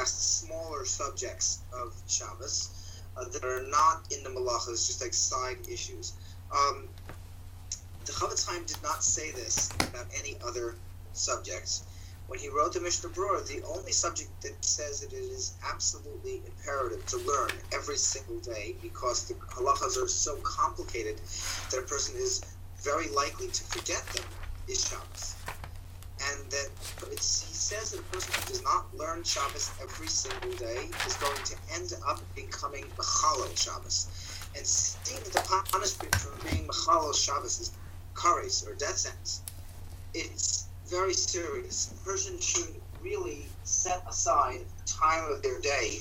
addressed smaller subjects of Shabbos that are not in the malachas, just like side issues. The Chavetz Chaim did not say this about any other subjects. When he wrote the Mishnah Berurah, the only subject that says that it is absolutely imperative to learn every single day because the halachas are so complicated that a person is very likely to forget them is Shabbos. And that he says that a person who does not learn Shabbos every single day is going to end up becoming Mechalel Shabbos. And seeing that the punishment for being Mechalel Shabbos is kares, or death sentence, it's very serious. A person should really set aside time of their day,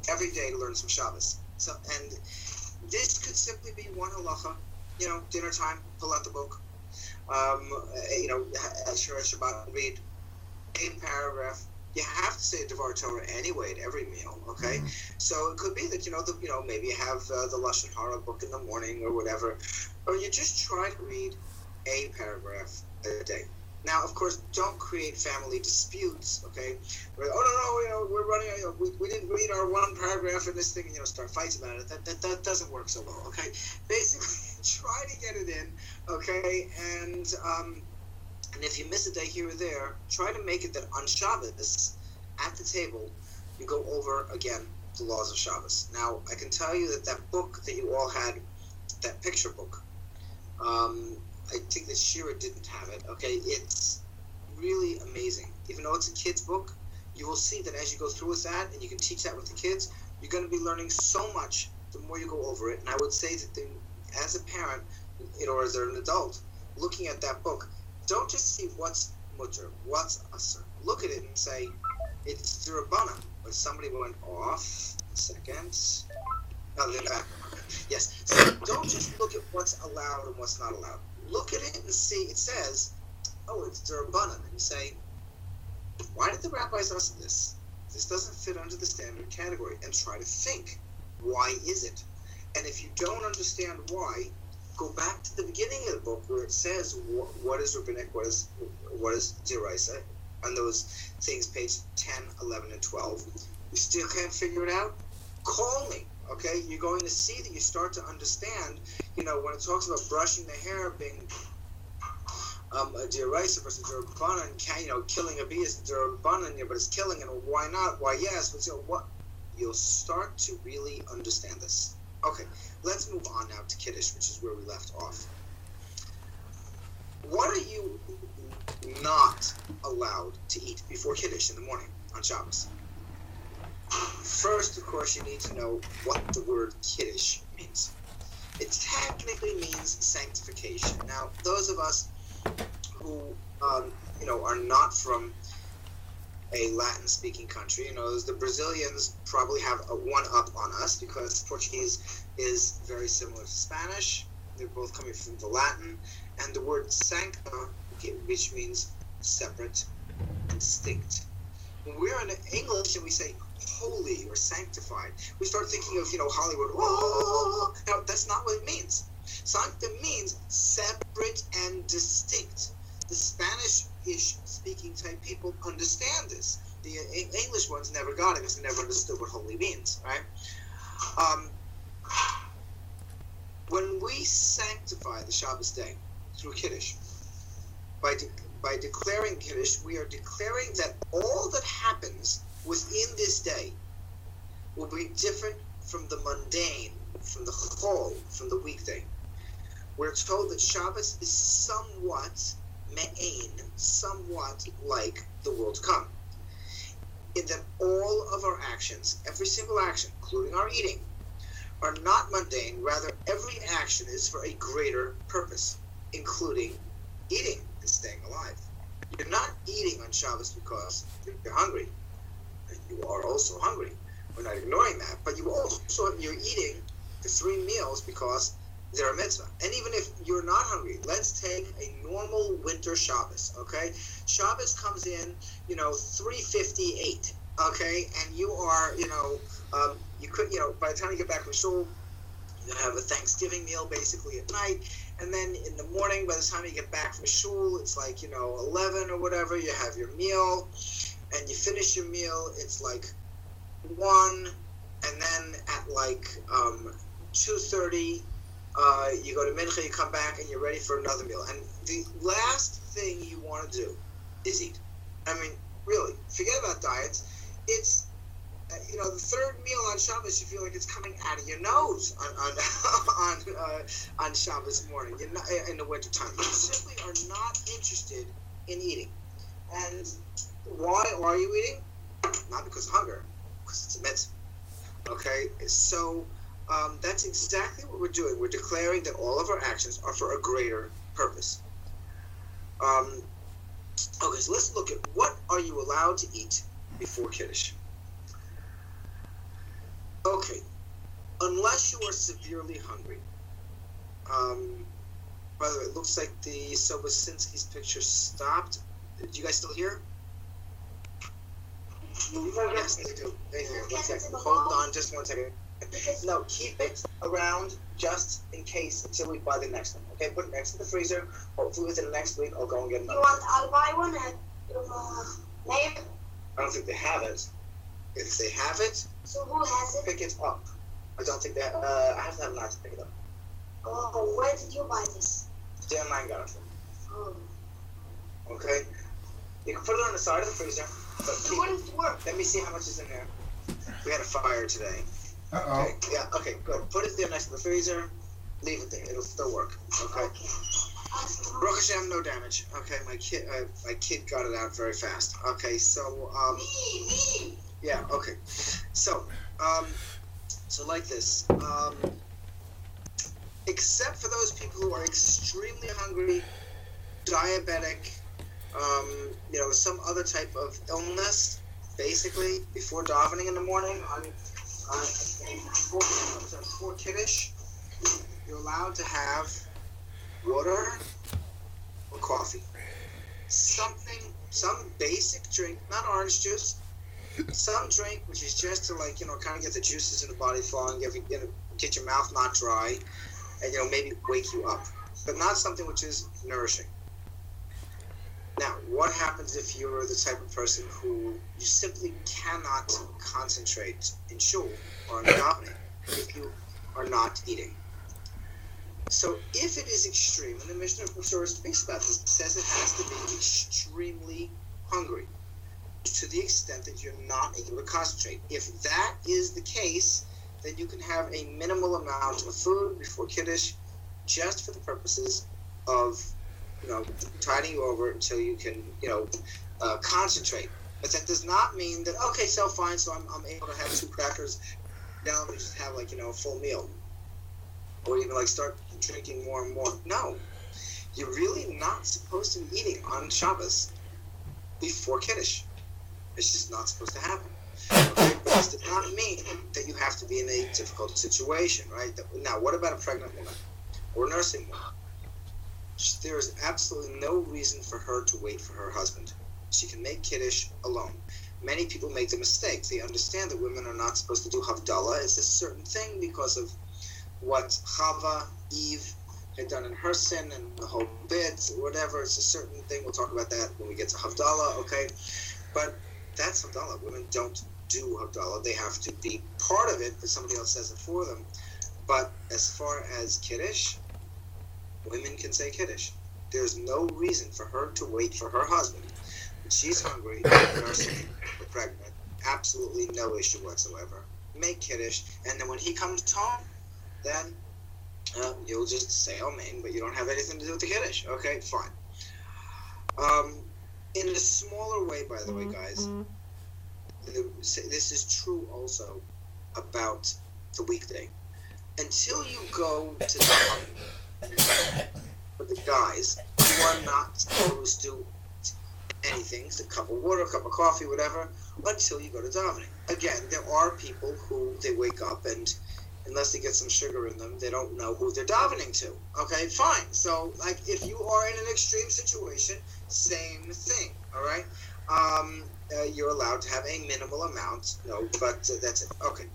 every day, to learn some Shabbos. So, and this could simply be one halacha, dinner time, pull out the book, as Shabbat, read a paragraph. You have to say Devar Torah anyway at every meal, okay? Mm-hmm. So it could be that, maybe you have the Lashon Hara book in the morning or whatever, or you just try to read a paragraph a day. Now, of course, don't create family disputes, okay? We're running, we didn't read our one paragraph in this thing, and, start fights about it. That doesn't work so well, okay? Basically, try to get it in, okay? And if you miss a day here or there, try to make it that on Shabbos, at the table, you go over, again, the laws of Shabbos. Now, I can tell you that book that you all had, that picture book, I think that Shira didn't have it, okay? It's really amazing. Even though it's a kid's book, you will see that as you go through with that, and you can teach that with the kids, you're going to be learning so much the more you go over it. And I would say that as a parent, or as an adult, looking at that book, don't just see what's mutter, what's asr. Look at it and say, it's the Rabbanan. But somebody went off. A second. Oh, they're back. Yes. So don't just look at what's allowed and what's not allowed. Look at it and see, it says, oh, it's the Rabbanan. And you say, why did the rabbis ask this? This doesn't fit under the standard category. And try to think, why is it? And if you don't understand why, go back to the beginning of the book where it says what is rabbinic, what is deraisa, on those things, page 10, 11, and 12. You still can't figure it out? Call me, okay? You're going to see that you start to understand, when it talks about brushing the hair being a deraisa versus derabbanan, killing a bee is derabbanan, but it's killing, and why not? Why yes? But what? You'll start to really understand this. Okay, let's move on now to Kiddush, which is where we left off. What are you not allowed to eat before Kiddush in the morning on Shabbos? First, of course, you need to know what the word Kiddush means. It technically means sanctification. Now, those of us who, are not from a Latin-speaking country, the Brazilians probably have a one-up on us because Portuguese is very similar to Spanish. They're both coming from the Latin. And the word sancta, which means separate and distinct. When we're in English and we say holy or sanctified, we start thinking of, Hollywood. Whoa! Now, that's not what it means. Sancta means separate and distinct. The Spanish-ish speaking type people understand this. The English ones never got it because they never understood what holy means, right? When we sanctify the Shabbos day through Kiddush, by declaring Kiddush, we are declaring that all that happens within this day will be different from the mundane, from the chol, from the weekday. We're told that Shabbos is somewhat me'ain, somewhat like the world to come, in that all of our actions, every single action, including our eating, are not mundane. Rather, every action is for a greater purpose, including eating and staying alive. You're not eating on Shabbos because you're hungry. You are also hungry. We're not ignoring that, but you're eating the 3 meals because they're a mitzvah. And even if you're not hungry, let's take a normal winter Shabbos, okay? Shabbos comes in, 3:58, okay? And you are, you could, by the time you get back from shul, you have a Thanksgiving meal basically at night. And then in the morning, by the time you get back from shul, it's like, 11 or whatever, you have your meal. and you finish your meal, it's like 1, and then at like 2:30, you go to mincha, you come back, and you're ready for another meal. And the last thing you want to do is eat. I mean, really, forget about diets. It's the third meal on Shabbos, you feel like it's coming out of your nose on Shabbos morning. You're not, in the wintertime. You simply are not interested in eating. And why are you eating? Not because of hunger, because it's a mitzvah. Okay, so that's exactly what we're doing. We're declaring that all of our actions are for a greater purpose. Okay, so let's look at what are you allowed to eat before Kiddush. Okay, unless you are severely hungry. By the way, it looks like the Sobosinski's picture stopped. Do you guys still hear? Yes, they do. They do. 1 second. Hold on, just 1 second. No, keep it around just in case until we buy the next one. Okay, put it next to the freezer. Hopefully within the next week, I'll go and get another. I'll buy one at Mayor? I don't think they have it. If they have it, So who has it? pick it up. I don't think that. I have to have not to pick it up. Oh, where did you buy this? Dan Lang got it from. Oh. Okay, you can put it on the side of the freezer. But It wouldn't work. let me see how much is in there. We had a fire today. Uh-oh. Okay, yeah, okay, good. Put it there next to the freezer. Leave it there. It'll still work. Okay. Baruch Hashem, no damage. Okay, my kid got it out very fast. Okay, so yeah, okay. So like this. Except for those people who are extremely hungry, diabetic, some other type of illness, basically, before davening in the morning, before Kiddush, you're allowed to have water or coffee. Some basic drink, not orange juice, some drink which is just to kind of get the juices in the body flowing, get your mouth not dry, and maybe wake you up, but not something which is nourishing. Now, what happens if you're the type of person who you simply cannot concentrate in shul or in davening if you are not eating? So if it is extreme, and the Mishnah Torah speaks about this, it says it has to be extremely hungry to the extent that you're not able to concentrate. If that is the case, then you can have a minimal amount of food before Kiddush just for the purposes of tiding you over until you can, concentrate. But that does not mean that, okay, so fine, so I'm able to have 2 crackers, now let me just have, a full meal. Or even, start drinking more and more. No. You're really not supposed to be eating on Shabbos before Kiddush. It's just not supposed to happen. Okay? But this does not mean that you have to be in a difficult situation, right? Now, what about a pregnant woman or a nursing woman? There is absolutely no reason for her to wait for her husband. She can make Kiddush alone. Many people make the mistake. They understand that women are not supposed to do Havdalah. It's a certain thing because of what Chava, Eve, had done in her sin and the whole bit, whatever. It's a certain thing. We'll talk about that when we get to Havdalah, okay? But that's Havdalah. Women don't do Havdalah. They have to be part of it, but somebody else says it for them. But as far as Kiddush, women can say Kiddush. There's no reason for her to wait for her husband. When she's hungry, nursing, or pregnant, absolutely no issue whatsoever. Make Kiddush, and then when he comes home, then you'll just say Amen, but you don't have anything to do with the Kiddush. Okay, fine. In a smaller way, by the way, guys, this is true also about the weekday. Until you go to davening, for the guys, you are not supposed to anything, a cup of water, a cup of coffee, whatever, until you go to davening. Again, there are people who they wake up and unless they get some sugar in them, they don't know who they're davening to. Okay, fine. So, if you are in an extreme situation, same thing, all right? You're allowed to have a minimal amount, but that's it. Okay.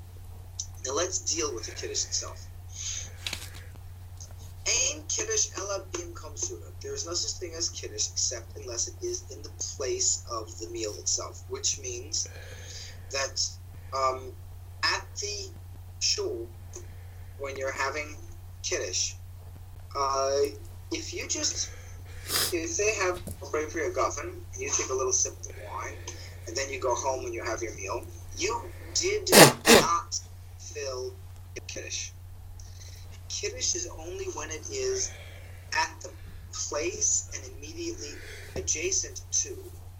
Now let's deal with the Kiddush itself. Ein kiddush ela bimkom suda. There is no such thing as kiddush except unless it is in the place of the meal itself, which means that at the shul, when you're having kiddush, if they have Brei Pri Hagafen, and you take a little sip of the wine, and then you go home and you have your meal, you did not fill kiddush. Kiddush is only when it is at the place and immediately adjacent to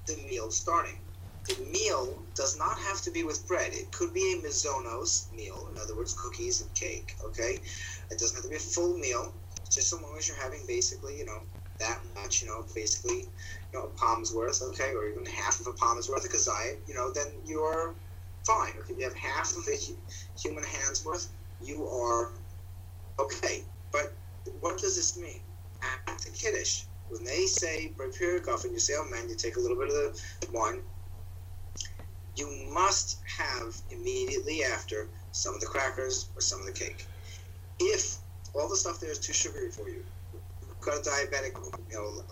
the meal starting. The meal does not have to be with bread. It could be a mizonos meal, in other words, cookies and cake, okay? It doesn't have to be a full meal, just so long as you're having basically, that much, basically, a palm's worth, okay, or even half of a palm's worth of kazayit, then you're fine. Okay, if you have half of a human hand's worth, you are okay. But what does this mean? At the kiddush, when they say Brei Pri Hagafen, you say amen, you take a little bit of the wine, you must have immediately after some of the crackers or some of the cake. If all the stuff there is too sugary for you, you've got a diabetic,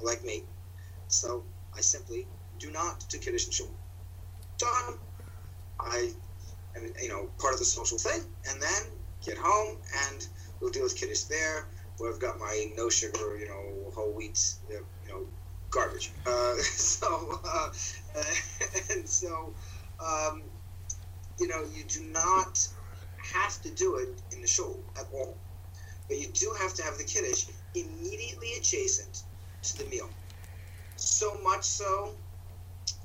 like me, so I simply do not do kiddush and shul. Done. I am, part of the social thing, and then get home and we'll deal with kiddush there, where I've got my no sugar, whole wheat, garbage. You do not have to do it in the shul at all, but you do have to have the kiddush immediately adjacent to the meal. So much so,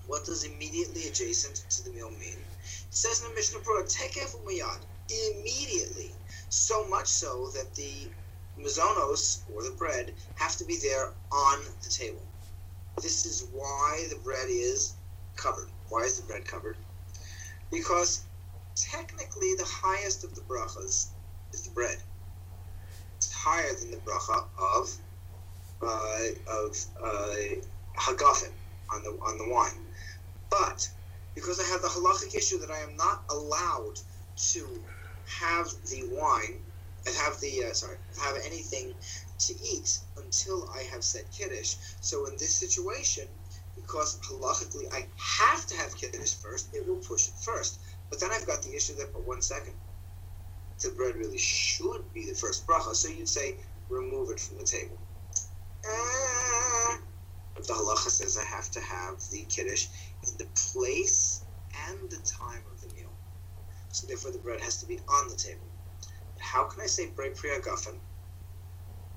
what does immediately adjacent to the meal mean? It says in the Mishnah Berurah, tekef umiyad, immediately. So much so that the mizonos, or the bread, have to be there on the table. This is why the bread is covered. Why is the bread covered? Because technically the highest of the brachas is the bread. It's higher than the bracha of hagafen on the wine. But because I have the halachic issue that I am not allowed to have the wine and have anything to eat until I have said kiddush. So in this situation, because halachically I have to have kiddush first, it will push it first. But then I've got the issue that, but 1 second, the bread really should be the first bracha. So you'd say, remove it from the table. But the halacha says I have to have the kiddush in the place and the time of the meal. So therefore the bread has to be on the table. But how can I say Brei Pri Hagafen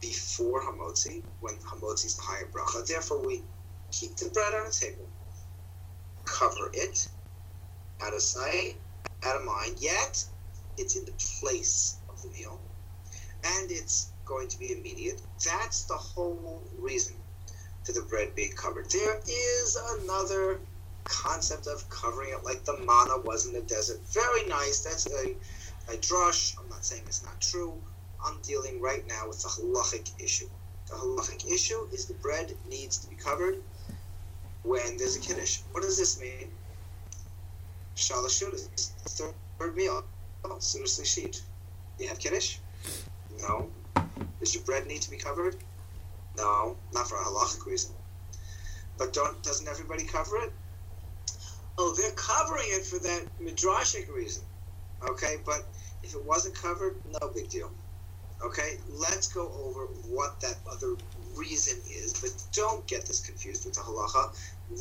before hamotzi, when hamotzi is the higher bracha? Therefore we keep the bread on the table, cover it, out of sight, out of mind, yet it's in the place of the meal, and it's going to be immediate. That's the whole reason for the bread being covered. There is another concept of covering it like the manna was in the desert. Very nice. That's a drush. I'm not saying it's not true. I'm dealing right now with the halachic issue. The halachic issue is the bread needs to be covered when there's a kiddush. What does this mean? Shalosh Shudas, the third meal. Suda Shlishit. You have kiddush? No. Does your bread need to be covered? No, not for a halachic reason. But doesn't everybody cover it? Oh, they're covering it for that midrashic reason. Okay, but if it wasn't covered, no big deal. Okay, let's go over what that other reason is, but don't get this confused with the halacha.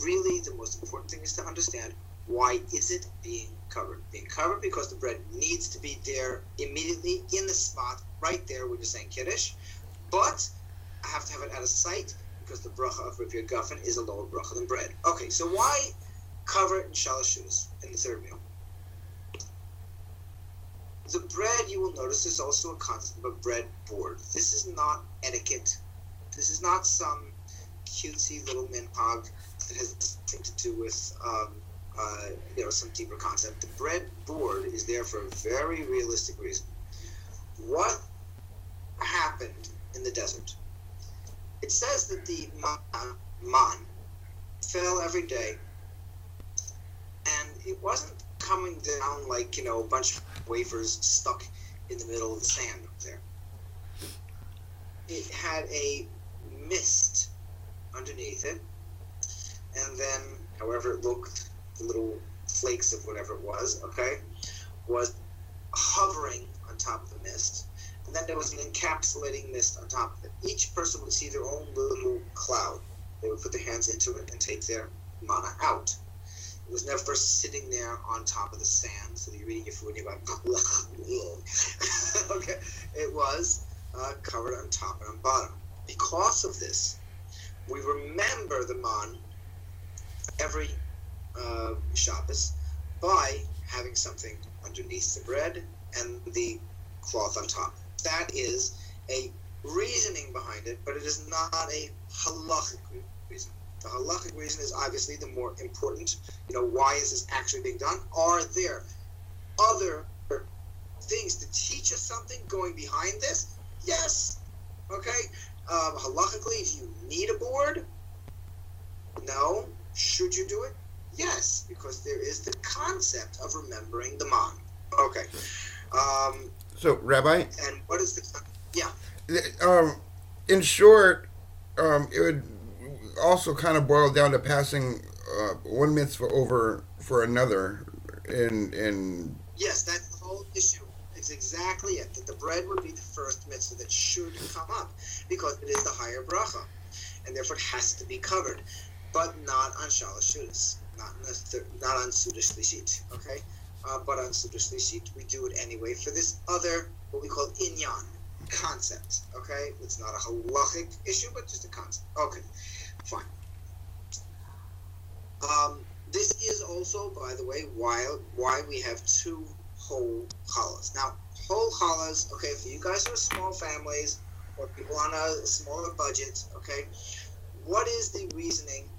Really, the most important thing is to understand, why is it being covered? Being covered because the bread needs to be there immediately in the spot, right there when you're saying kiddush, but I have to have it out of sight because the bracha of Brei Pri Hagafen is a lower bracha than bread. Okay, so why cover it in shalosh shudas in the third meal? The bread, you will notice, is also a concept of a bread board. This is not etiquette. This is not some cutesy little minhag that has nothing to do with some deeper concept. The bread board is there for a very realistic reason. What happened in the desert? It says that the man fell every day, and it wasn't coming down like, a bunch of wafers stuck in the middle of the sand up there. it had a mist underneath it, and then, however it looked, the little flakes of whatever it was, okay, was hovering on top of the mist, and then there was an encapsulating mist on top of it. Each person would see their own little cloud. They would put their hands into it and take their mana out. It was never sitting there on top of the sand, so you're eating your food and you're like, okay. It was covered on top and on bottom. Because of this, we remember the man every Shabbos by having something underneath the bread and the cloth on top. That is a reasoning behind it, but it is not a halachic reason. The halachic reason is obviously the more important. Why is this actually being done? Are there other things to teach us something going behind this? Yes. Okay. Halachically, if you need a board, no. Should you do it? Yes, because there is the concept of remembering the man. Okay. So, Rabbi? And what is the... Yeah. In short, it would also kind of boil down to passing one mitzvah over for another in Yes, that's the whole issue. It's exactly it. That the bread would be the first mitzvah that should come up because it is the higher bracha, and therefore it has to be covered, but not on Shalosh Shudas, not on Sudash Lishit, okay? But on Sudash Lishit, we do it anyway for this other, what we call inyan, concept, okay? It's not a halachic issue, but just a concept. Okay, fine. This is also, by the way, why we have two whole challahs. Now, whole challahs, okay, for you guys who are small families or people on a smaller budget, okay, what is the reasoning?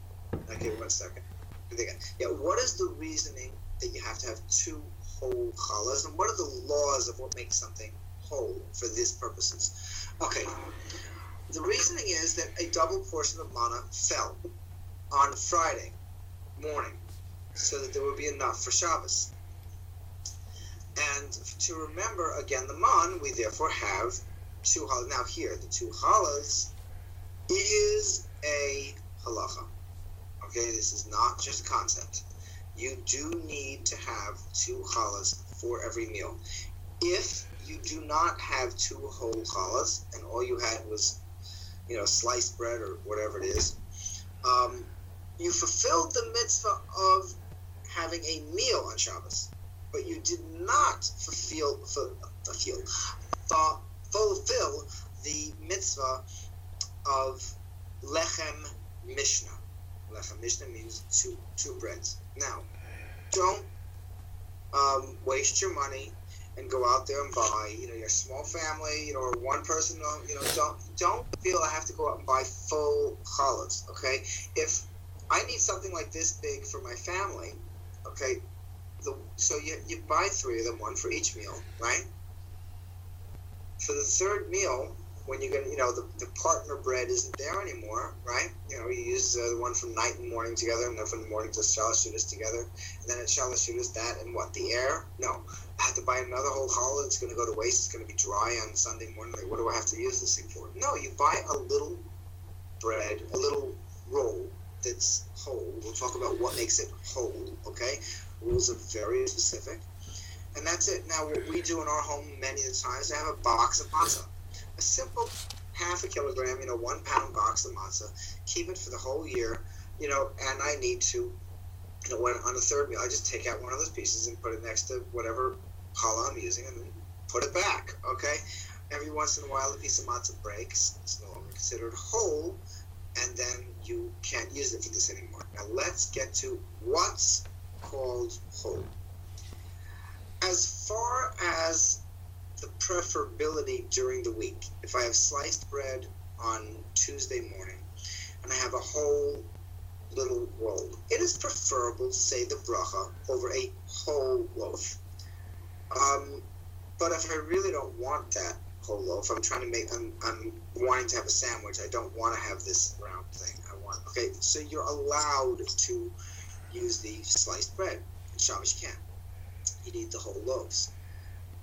Okay, 1 second. Yeah, what is the reasoning that you have to have two whole challahs, and what are the laws of what makes something whole for these purposes? Okay, the reasoning is that a double portion of mana fell on Friday morning, so that there would be enough for Shabbos. And to remember again the man, we therefore have two challahs. Now here, the two challahs is a halacha. Okay, this is not just a concept. You do need to have two challahs for every meal. If you do not have two whole challahs and all you had was, sliced bread or whatever it is, you fulfilled the mitzvah of having a meal on Shabbos, but you did not fulfill the mitzvah of lechem mishnah. Lechem mishnah means two breads. Now, don't waste your money and go out there and buy, your small family, or one person, don't feel I have to go out and buy full challahs, okay? If I need something like this big for my family, okay, so you buy three of them, one for each meal, right? For the third meal, when you get, the partner bread isn't there anymore, right? You use the one from night and morning together, and then from the morning to Shalosh Shudas together, and then at Shalosh Shudas that and what, the air? No. I have to buy another whole challah, it's going to go to waste, it's going to be dry on Sunday morning, like, what do I have to use this thing for? No, you buy a little bread, a little roll that's whole. We'll talk about what makes it whole, okay? Rules are very specific. And that's it. Now, what we do in our home many times, I have a box of matzah. A simple half a kilogram, 1 pound box of matzah. Keep it for the whole year, and I need to, when on the third meal, I just take out one of those pieces and put it next to whatever challah I'm using and then put it back, okay? Every once in a while, a piece of matzah breaks. It's no longer considered whole, and then you can't use it for this anymore. Now, let's get to what's called whole. As far as the preferability during the week, if I have sliced bread on Tuesday morning and I have a whole little roll, it is preferable to say the bracha over a whole loaf. But if I really don't want that whole loaf, I'm wanting to have a sandwich, I don't want to have this round thing. Okay, so you're allowed to use the sliced bread. In Shabbos you can. You need the whole loaves.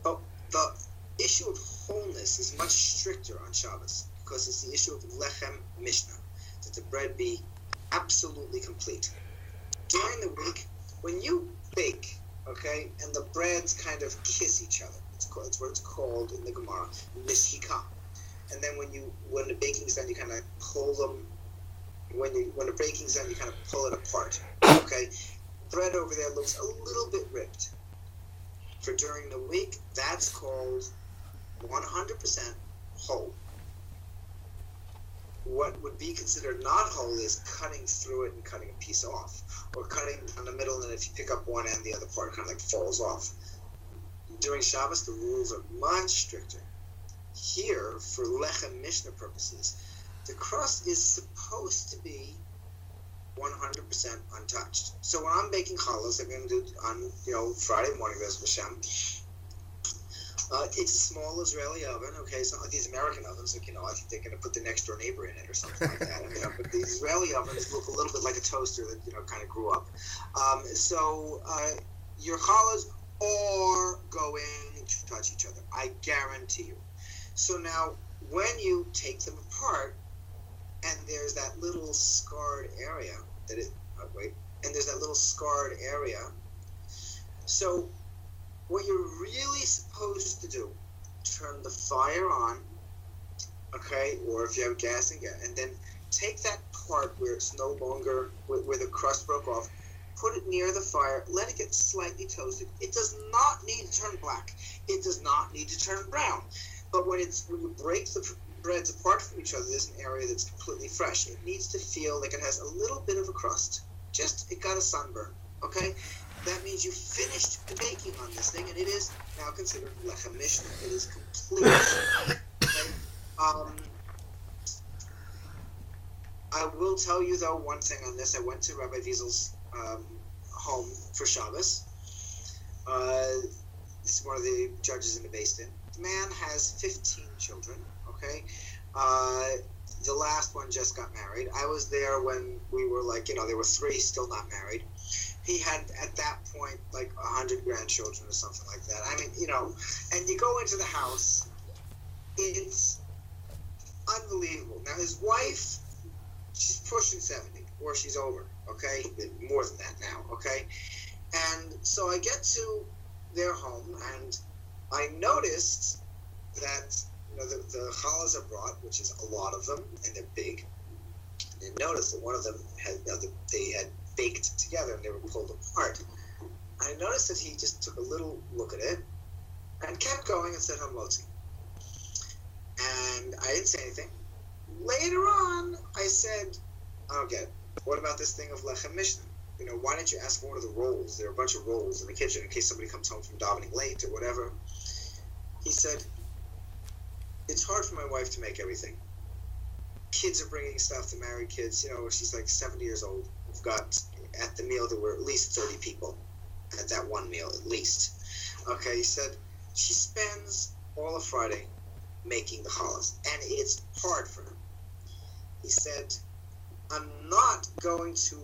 But the issue of wholeness is much stricter on Shabbos because it's the issue of lechem mishnah, that the bread be absolutely complete. During the week, when you bake, okay, and the breads kind of kiss each other, it's what it's called in the Gemara, mishika. And then when the baking's done, you kind of pull them. When the baking's done, you kind of pull it apart. Okay, bread over there looks a little bit ripped. For during the week, that's called 100% whole. What would be considered not whole is cutting through it and cutting a piece off, or cutting down the middle, and if you pick up one end, the other part kind of like falls off. During Shabbos, the rules are much stricter. Here, for lechem mishnah purposes, the crust is supposed to be 100% untouched. So when I'm baking challahs, I'm going to do on Friday morning, Bez Hashem. It's a small Israeli oven, okay? It's not like these American ovens, like, I think they're going to put the next door neighbor in it or something like that. But the Israeli ovens look a little bit like a toaster that, kind of grew up. So your challahs are going to touch each other. I guarantee you. So now, when you take them apart, and there's that little scarred area, so what you're really supposed to do, turn the fire on, okay, or if you have gas and then take that part where it's no longer, where the crust broke off, put it near the fire, let it get slightly toasted. It does not need to turn black. It does not need to turn brown. But when you break the breads apart from each other, there's an area that's completely fresh. It needs to feel like it has a little bit of a crust. Just, it got a sunburn, okay? That means you finished the baking on this thing, and it is now considered lechem mishnah. It is complete. Okay? I will tell you, though, one thing on this. I went to Rabbi Wiesel's home for Shabbos. This is one of the judges in the Beis Din. The man has 15 children, okay? The last one just got married. I was there when we were there were 3 still not married. He had, at that point, 100 grandchildren or something like that. I mean, and you go into the house, it's unbelievable. Now, his wife, she's pushing 70, or she's over, okay? More than that now, okay? And so I get to their home, and I noticed that the challahs are brought, which is a lot of them, and they're big. And I noticed that one of them they had baked together and they were pulled apart. I noticed that he just took a little look at it and kept going and said hamotzi. And I didn't say anything. Later on, I said, I don't get it. What about this thing of lechem mishnah? Why didn't you ask for one of the rolls? There are a bunch of rolls in the kitchen in case somebody comes home from davening late or whatever. He said, it's hard for my wife to make everything. Kids are bringing stuff, the married kids. She's 70 years old. We've got, at the meal, there were at least 30 people at that one meal, at least. Okay, he said, she spends all of Friday making the challahs, and it's hard for her. He said, I'm not going to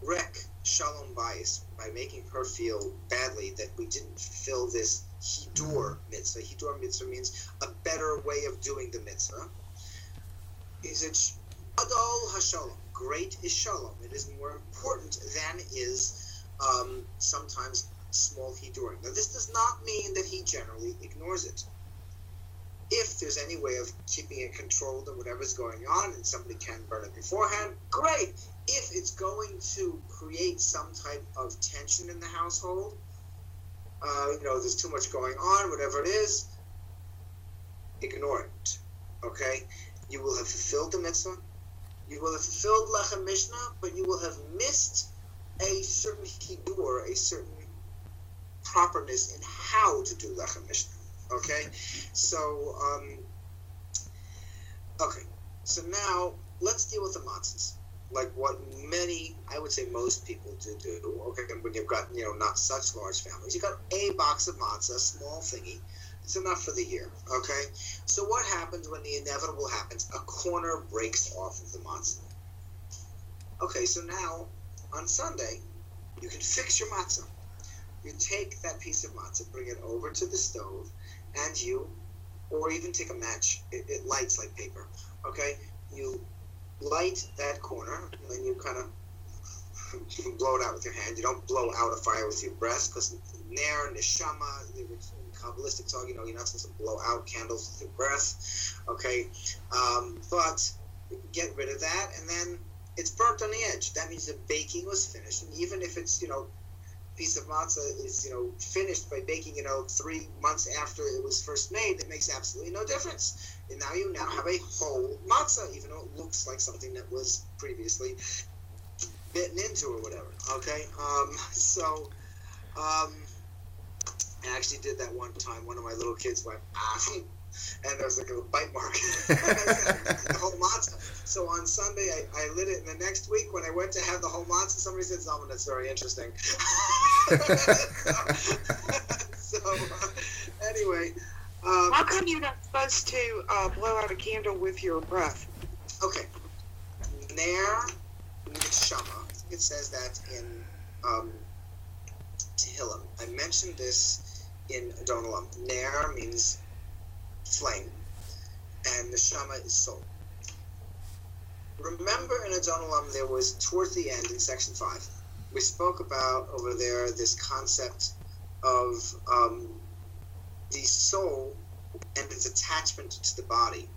wreck Shalom Bayis by making her feel badly that we didn't fulfill this Hidur mitzvah. Hidur mitzvah means a better way of doing the mitzvah. He said, Adol HaShalom, great is Shalom. It is more important than is sometimes small Hidurim. Now, this does not mean that he generally ignores it. If there's any way of keeping it controlled and whatever's going on and somebody can burn it beforehand, great. If it's going to create some type of tension in the household, there's too much going on, whatever it is, ignore it, okay? You will have fulfilled the mitzvah, you will have fulfilled lechem mishnah, but you will have missed a certain hidur, a certain properness in how to do lechem mishnah, okay? So, so now let's deal with the matzahs. Like what many, I would say most people do, okay, when you've got, not such large families, you got a box of matzah, a small thingy, it's enough for the year, okay? So what happens when the inevitable happens? A corner breaks off of the matzah. Okay, so now, on Sunday, you can fix your matzah. You take that piece of matzah, bring it over to the stove, and you or even take a match. It lights like paper. Okay, you light that corner, and then you kind of blow it out with your hand. You don't blow out a fire with your breath, because Ner, Neshama, in Kabbalistic talk, you're not supposed to blow out candles with your breath. Okay, but get rid of that, and then it's burnt on the edge. That means the baking was finished, and even if it's piece of matzah is finished by baking 3 months after it was first made, it makes absolutely no difference. And now you have a whole matzah, even though it looks like something that was previously bitten into or whatever. Okay, I actually did that one time. One of my little kids went, and there was like a bite mark. The whole matzah. So on Sunday, I lit it, and the next week when I went to have the whole matzah, somebody said something that's very interesting. Anyway. How come you're not supposed to blow out a candle with your breath? Okay. Ner Neshama. It says that in Tehillim. I mentioned this in Adon Olam. Ner means flame, and Neshama is soul. Remember in Adon Olam there was, towards the end in section 5, we spoke about over there this concept of the soul and its attachment to the body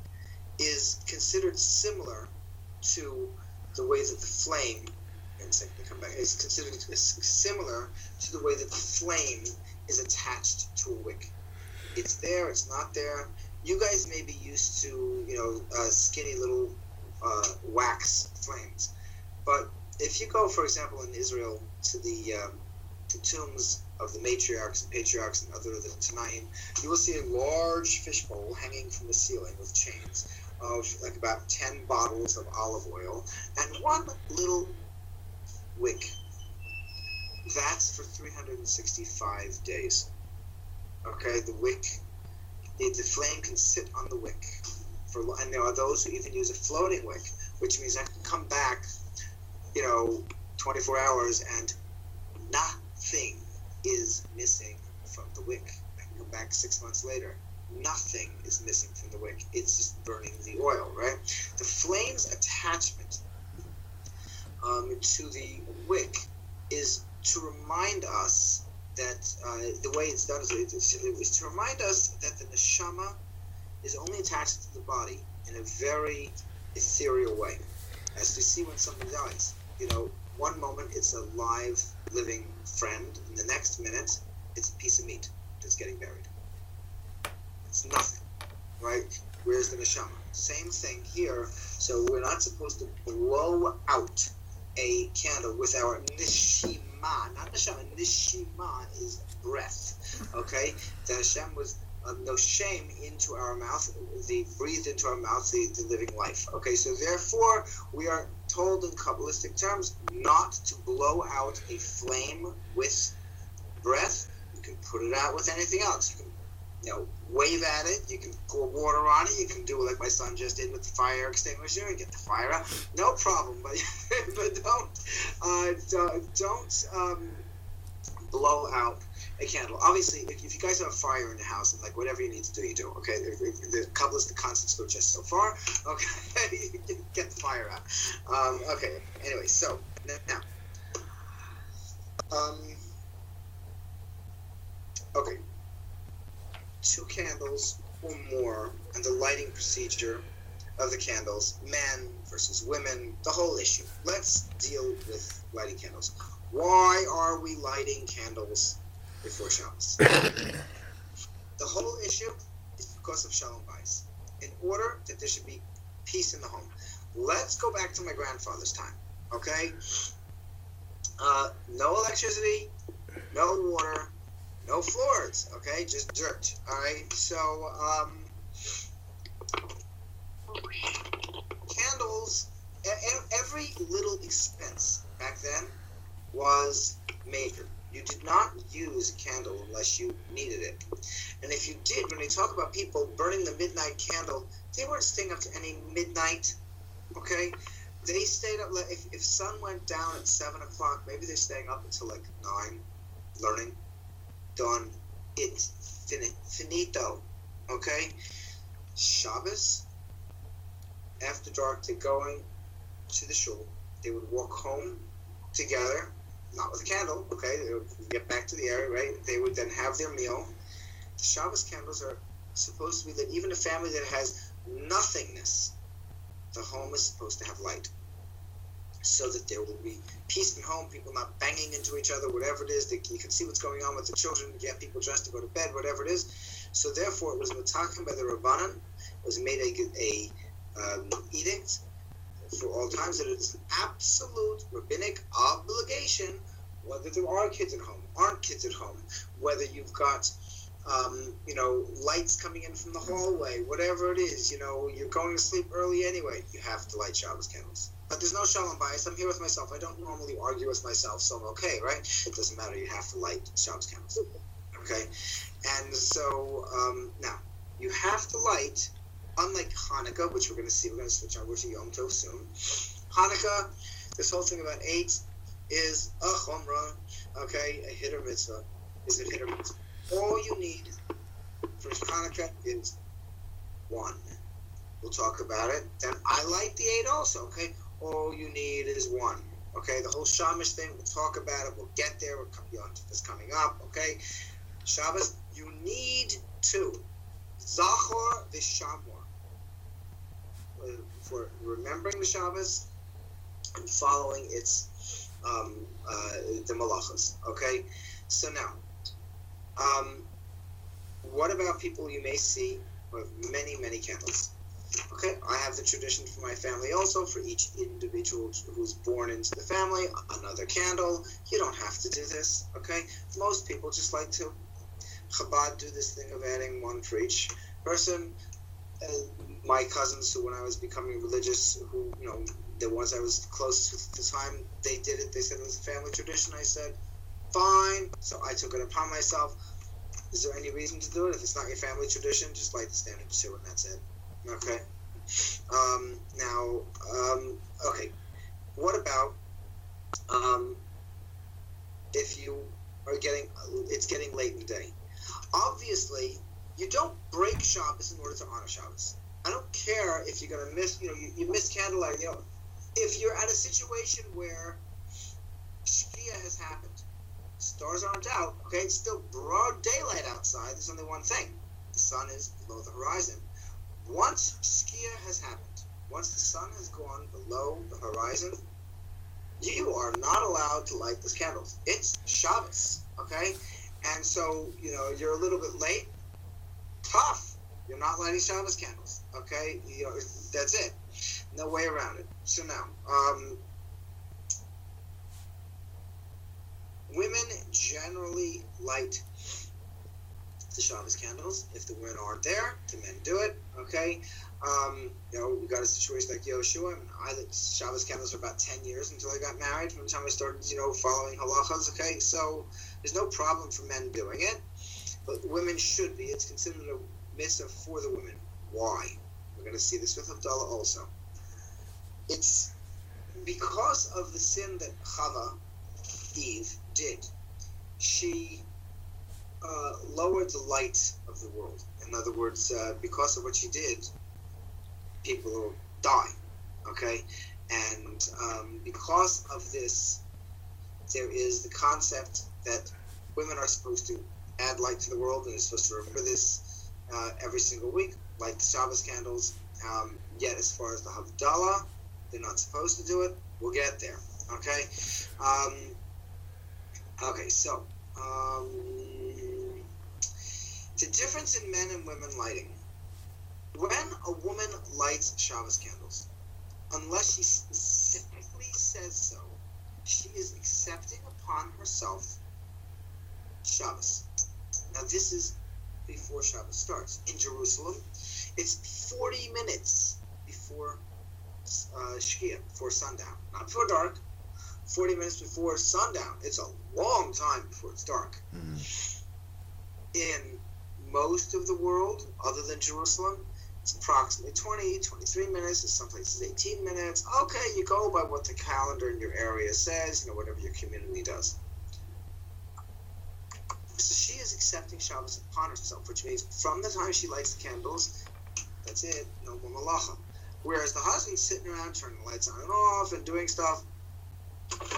is considered similar to the way that the flame, is considered similar to the way that the flame is attached to a wick. It's there, it's not there. You guys may be used to, skinny little wax flames. But if you go, for example, in Israel to the tombs of the matriarchs and patriarchs and other of the Tanaim, you will see a large fishbowl hanging from the ceiling with chains of like about 10 bottles of olive oil and one little wick. That's for 365 days. Okay, the wick, the flame can sit on the wick. And there are those who even use a floating wick, which means I can come back, 24 hours and nothing is missing from the wick. I can come back 6 months later. Nothing is missing from the wick. It's just burning the oil, right? The flame's attachment to the wick is to remind us that the way it's done is to remind us that the neshama is only attached to the body in a very ethereal way. As we see when somebody dies, one moment it's a live, living friend, and the next minute it's a piece of meat that's getting buried. It's nothing, right? Where's the neshama? Same thing here. So we're not supposed to blow out a candle with our neshima, not neshama. Neshima is breath, okay? That Hashem was no shame into our mouth, breathed into our mouth the living life. Okay, so therefore we are told in Kabbalistic terms not to blow out a flame with breath. You can put it out with anything else. You can wave at it. You can pour water on it. You can do like my son just did with the fire extinguisher and get the fire out. No problem, but don't blow out a candle. Obviously, if you guys have a fire in the house and like whatever you need to do, you do. Okay, the Kabbalistic concepts go just so far. Okay, you get the fire out. Okay. Anyway, so now, okay. 2 candles or more, and the lighting procedure of the candles, men versus women, the whole issue. Let's deal with lighting candles. Why are we lighting candles before Shabbos? The whole issue is because of Shalom Bayis, in order that there should be peace in the home. Let's go back to my grandfather's time, okay? No electricity, no water, no floors, okay? Just dirt, all right? So, candles, every little expense back then was major. You did not use a candle unless you needed it. And if you did, when they talk about people burning the midnight candle, they weren't staying up to any midnight, okay? They stayed up, if sun went down at 7 o'clock, maybe they're staying up until like 9, learning. Done. It's finito, okay? Shabbos, after dark, they're going to the shul. They would walk home together, not with a candle, okay? They would get back to the area, right? They would then have their meal. The Shabbos candles are supposed to be lit. Even a family that has nothingness, the home is supposed to have light, so that there will be peace in home, people not banging into each other, whatever it is. You can see what's going on with the children, get people dressed to go to bed, whatever it is. So therefore, it was mitaken by the Rabbanan. It was made a edict for all times that it's an absolute rabbinic obligation, whether there are kids at home, aren't kids at home, whether you've got lights coming in from the hallway, whatever it is, you're going to sleep early anyway, you have to light Shabbos candles. But there's no shalom bias. I'm here with myself. I don't normally argue with myself, so I'm okay, right? It doesn't matter. You have to light Shabbos candles. Okay? And so, now, you have to light, unlike Hanukkah, which we're going to see, we're going to switch over to yomtov soon. Hanukkah, this whole thing about 8 is a chomrah, okay? A hit or mitzvah. Is a hit or mitzvah. All you need for Hanukkah is 1. We'll talk about it. Then I light the 8 also, okay? All you need is 1. Okay, the whole Shamish thing, we'll talk about it. We'll get there. It's coming up, okay? Shabbos, you need 2. Zachor v'shamor. For remembering the Shabbos and following its the malachas, okay? So now, what about people you may see who have many, many candles? Okay, I have the tradition for my family also, for each individual who's born into the family, another candle. You don't have to do this, okay? Most people just like to, Chabad do this thing of adding 1 for each person. My cousins, who when I was becoming religious, who, the ones I was closest to at the time, they did it. They said it was a family tradition. I said, fine. So I took it upon myself. Is there any reason to do it? If it's not your family tradition, just light the standard 2 and that's it. Okay. Okay. What about if you are it's getting late in the day? Obviously, you don't break Shabbos in order to honor Shabbos. I don't care if you're gonna miss. You miss candlelight. If you're at a situation where Shkia has happened, stars aren't out. Okay, it's still broad daylight outside. There's only one thing: the sun is below the horizon. Once Shkia has happened, once the sun has gone below the horizon, you are not allowed to light those candles. It's Shabbos, okay? And so, you're a little bit late. Tough. You're not lighting Shabbos candles, okay? That's it. No way around it. So now, women generally light the Shabbos candles. If the women aren't there, the men do it, okay? We got a situation like Yoshua, and I lit Shabbos candles for about 10 years until I got married, from the time I started, following halachas, okay? So there's no problem for men doing it, but women should be. It's considered a mitzvah for the women. Why? We're going to see this with Havdalah also. It's because of the sin that Chava, Eve, did. She lowered the light of the world. In other words, because of what she did, people will die, okay? And because of this, there is the concept that women are supposed to add light to the world, and they're supposed to remember this every single week, light the Shabbos candles. Yet as far as the Havdalah, they're not supposed to do it. We'll get there, okay? So the difference in men and women lighting. When a woman lights Shabbos candles, unless she specifically says so, she is accepting upon herself Shabbos. Now this is before Shabbos starts. In Jerusalem, it's 40 minutes before Shkia, before sundown. Not before dark, 40 minutes before sundown. It's a long time before it's dark. Mm-hmm. In most of the world, other than Jerusalem, it's approximately 20, 23 minutes. In some places, 18 minutes. Okay, you go by what the calendar in your area says, whatever your community does. So she is accepting Shabbos upon herself, which means from the time she lights the candles That's it. No more malacha. Whereas the husband's sitting around turning the lights on and off and doing stuff.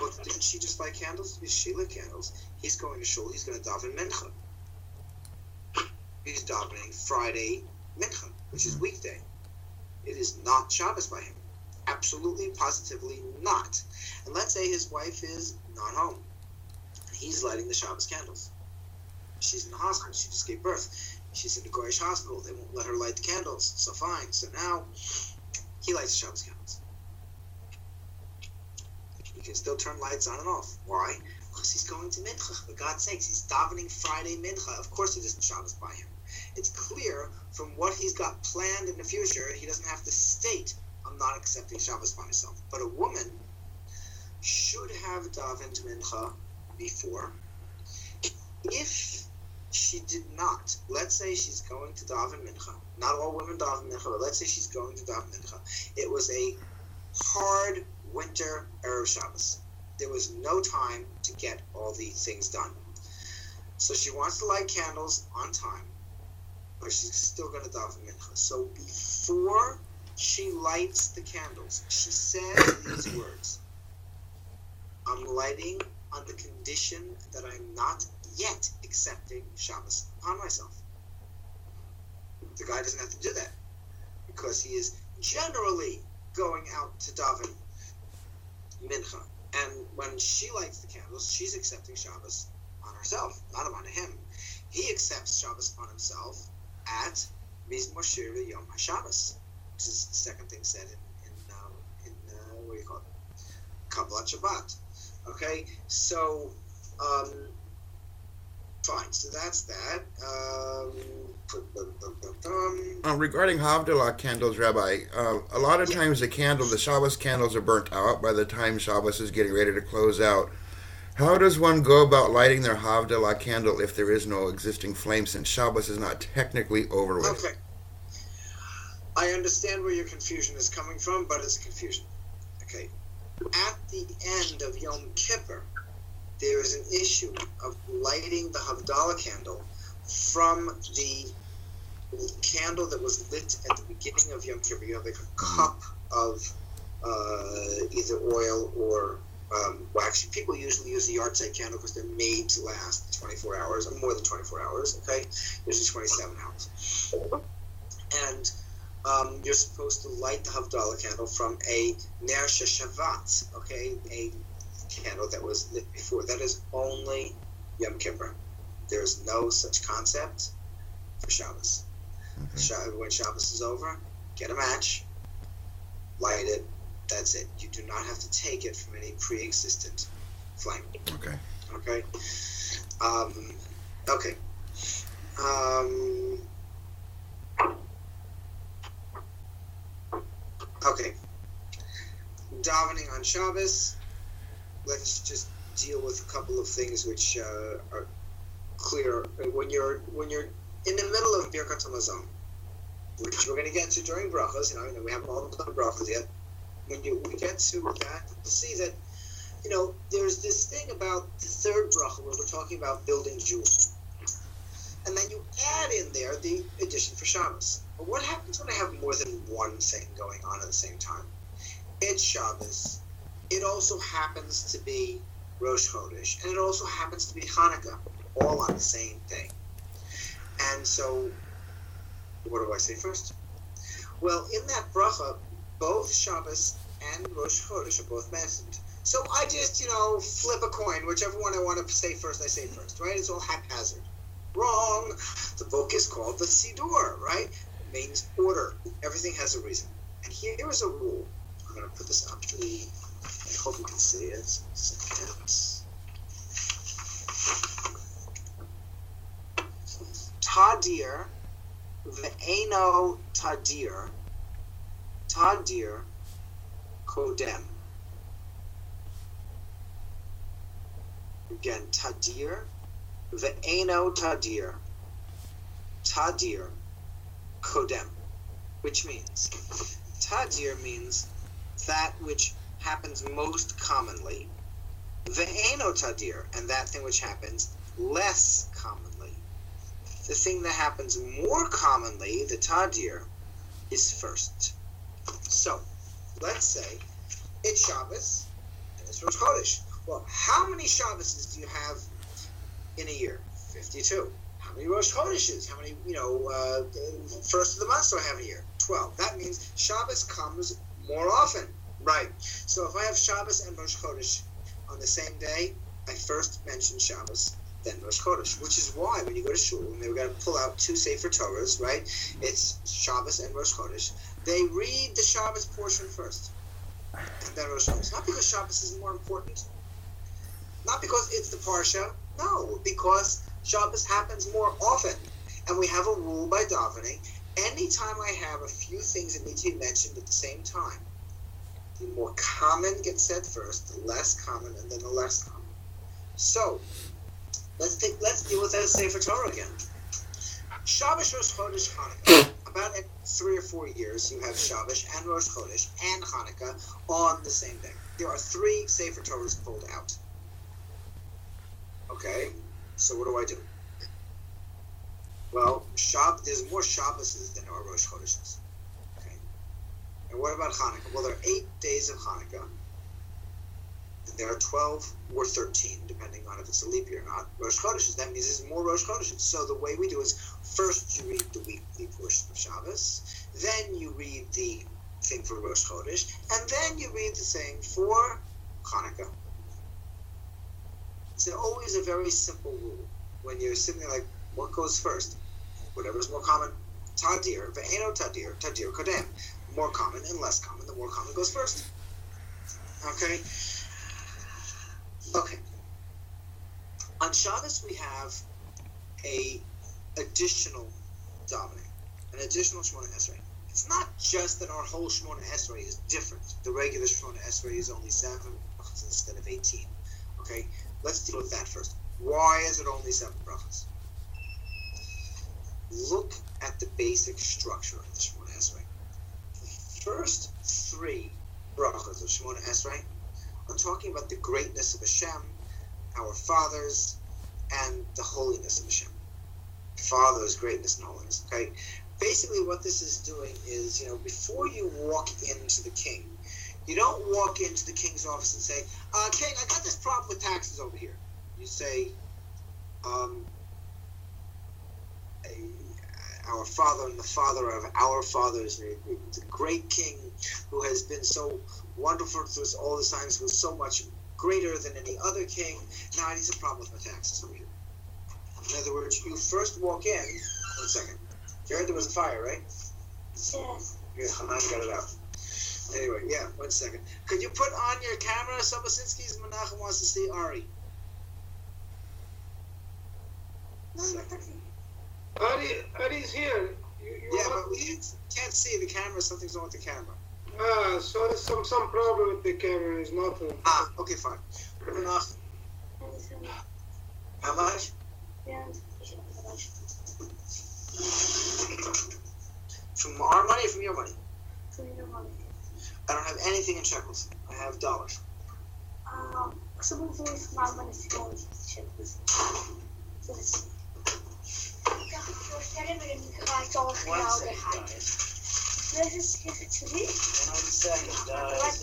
Well, didn't she just light candles? She lit candles. He's going to shul. He's going to daven mincha. He's davening Friday mincha, which is weekday. It is not Shabbos by him. Absolutely, positively not. And let's say his wife is not home. He's lighting the Shabbos candles. She's in the hospital. She just gave birth. She's in the Goyish hospital. They won't let her light the candles. So fine. So now he lights the Shabbos candles. He can still turn lights on and off. Why? Because he's going to mincha. For God's sakes, he's davening Friday mincha. Of course it isn't Shabbos by him. It's clear from what he's got planned in the future, he doesn't have to state, I'm not accepting Shabbos by myself. But a woman should have davened mincha before. If she did not, let's say she's going to daven mincha. Not all women daven mincha, but let's say she's going to daven mincha. It was a hard winter Erev Shabbos. There was no time to get all the things done. So she wants to light candles on time, but she's still going to daven mincha. So before she lights the candles, she says these words: I'm lighting on the condition that I'm not yet accepting Shabbos upon myself. The guy doesn't have to do that because he is generally going out to daven mincha. And when she lights the candles, she's accepting Shabbos on herself, not on him. He accepts Shabbos on himself at Mizmor Shir Yom HaShabbos, which is the second thing said in what do you call it? Kabbalat Shabbat. Okay, so fine. So that's that. Regarding Havdalah candles, Rabbi, a lot of times the Shabbos candles are burnt out by the time Shabbos is getting ready to close out. How does one go about lighting their Havdalah candle if there is no existing flame, since Shabbos is not technically over with? Okay. I understand where your confusion is coming from, but it's a confusion. Okay. At the end of Yom Kippur, there is an issue of lighting the Havdalah candle from the candle that was lit at the beginning of Yom Kippur. You have like a cup of either oil or wax. People usually use the yahrzeit candle because they're made to last 24 hours, or more than 24 hours, okay? Usually 27 hours. And you're supposed to light the Havdalah candle from a Ner Sheshavat, okay? A candle that was lit before. That is only Yom Kippur. There is no such concept for Shabbos. Okay. When Shabbos is over, get a match, light it. That's it. You do not have to take it from any pre-existent flame. Okay. Okay. Okay. Okay. Davening on Shabbos. Let's just deal with a couple of things which are clear. When you're in the middle of Birkat Hamazon, which we're going to get to during brachas, we haven't all done brachas yet. When we get to that, you'll see that, there's this thing about the third bracha where we're talking about building jewels. And then you add in there the addition for Shabbos. But what happens when I have more than one thing going on at the same time? It's Shabbos. It also happens to be Rosh Chodesh. And it also happens to be Hanukkah. All on the same thing. And so, what do I say first? Well, in that bracha, both Shabbos and Rosh Chodesh are both mentioned. So I just, flip a coin. Whichever one I want to say first, I say first, right? It's all haphazard. Wrong. The book is called the Siddur, right? It means order. Everything has a reason. And here is a rule. I'm going to put this up. I hope you can see it. Tadir, ve'eno tadir, tadir kodem. Again, tadir, ve'eno tadir, tadir kodem, which means, tadir means that which happens most commonly, ve'eno tadir, and that thing which happens less commonly. The thing that happens more commonly, the tadir, is first. So, let's say it's Shabbos and it's Rosh Chodesh. Well, how many Shabbases do you have in a year? 52. How many Rosh Chodeshes? How many, first of the months do I have in a year? 12. That means Shabbos comes more often. Right. So if I have Shabbos and Rosh Chodesh on the same day, I first mention Shabbos, then Rosh Chodesh, which is why when you go to shul and they're going to pull out two Sefer Torahs, right? It's Shabbos and Rosh Chodesh. They read the Shabbos portion first, and then Rosh Chodesh. Not because Shabbos is more important, not because it's the Parsha, no, because Shabbos happens more often, and we have a rule by davening. Anytime I have a few things that need to be mentioned at the same time, the more common gets said first, the less common, and then the less common. So, let's deal with that Sefer Torah again. Shabbos, Rosh Chodesh, Hanukkah. About every 3 or 4 years, you have Shabbos and Rosh Chodesh and Hanukkah on the same day. There are 3 Sefer Torahs pulled out. Okay, so what do I do? Well, there's more Shabbos than there are Rosh Chodeshes. Okay, and what about Hanukkah? Well, there are 8 days of Hanukkah. There are 12 or 13, depending on if it's a leap year or not, Rosh Chodeshes. That means there's more Rosh Chodeshes. So the way we do is, first you read the weekly portion of Shabbos, then you read the thing for Rosh Chodesh, and then you read the thing for Hanukkah. It's always a very simple rule. When you're sitting there like, what goes first? Whatever's more common. Tadir, ve'eno tadir, tadir kodem. More common and less common. The more common goes first. Okay? Okay. On Shabbos we have a additional davening, an additional Shemona Esrei. It's not just that our whole Shemona Esrei is different. The regular Shemona Esrei is only 7 instead of 18. Okay? Let's deal with that first. Why is it only 7 brachas? Look at the basic structure of the Shemona Esrei. The first 3 brachas of Shemona Esrei are talking about the greatness of Hashem, our fathers, and the holiness of Hashem. Father's greatness and holiness. Okay? Basically what this is doing is, before you walk into the king, you don't walk into the king's office and say, King, I got this problem with taxes over here. You say, our father and the father of our fathers, the great king who has been so wonderful to us all the times, who is so much greater than any other king. Now he's a problem with my taxes over here. In other words, you first walk in. 1 second. You heard there was a fire, right? Yes. Yeah, Hanan got it out. Anyway, yeah, 1 second. Could you put on your camera? Sobosinski's Menachem wants to see Ari. Ari's here. Yeah, but we can't see the camera. Something's wrong with the camera. So there's some problem with the camera. It's not. Okay, fine. Menachem. How much? From our money or from your money? From your money. I don't have anything in shekels. I have dollars. Someone from my money to go with shekels. One second, guys. This is give it to me. 1 second, guys.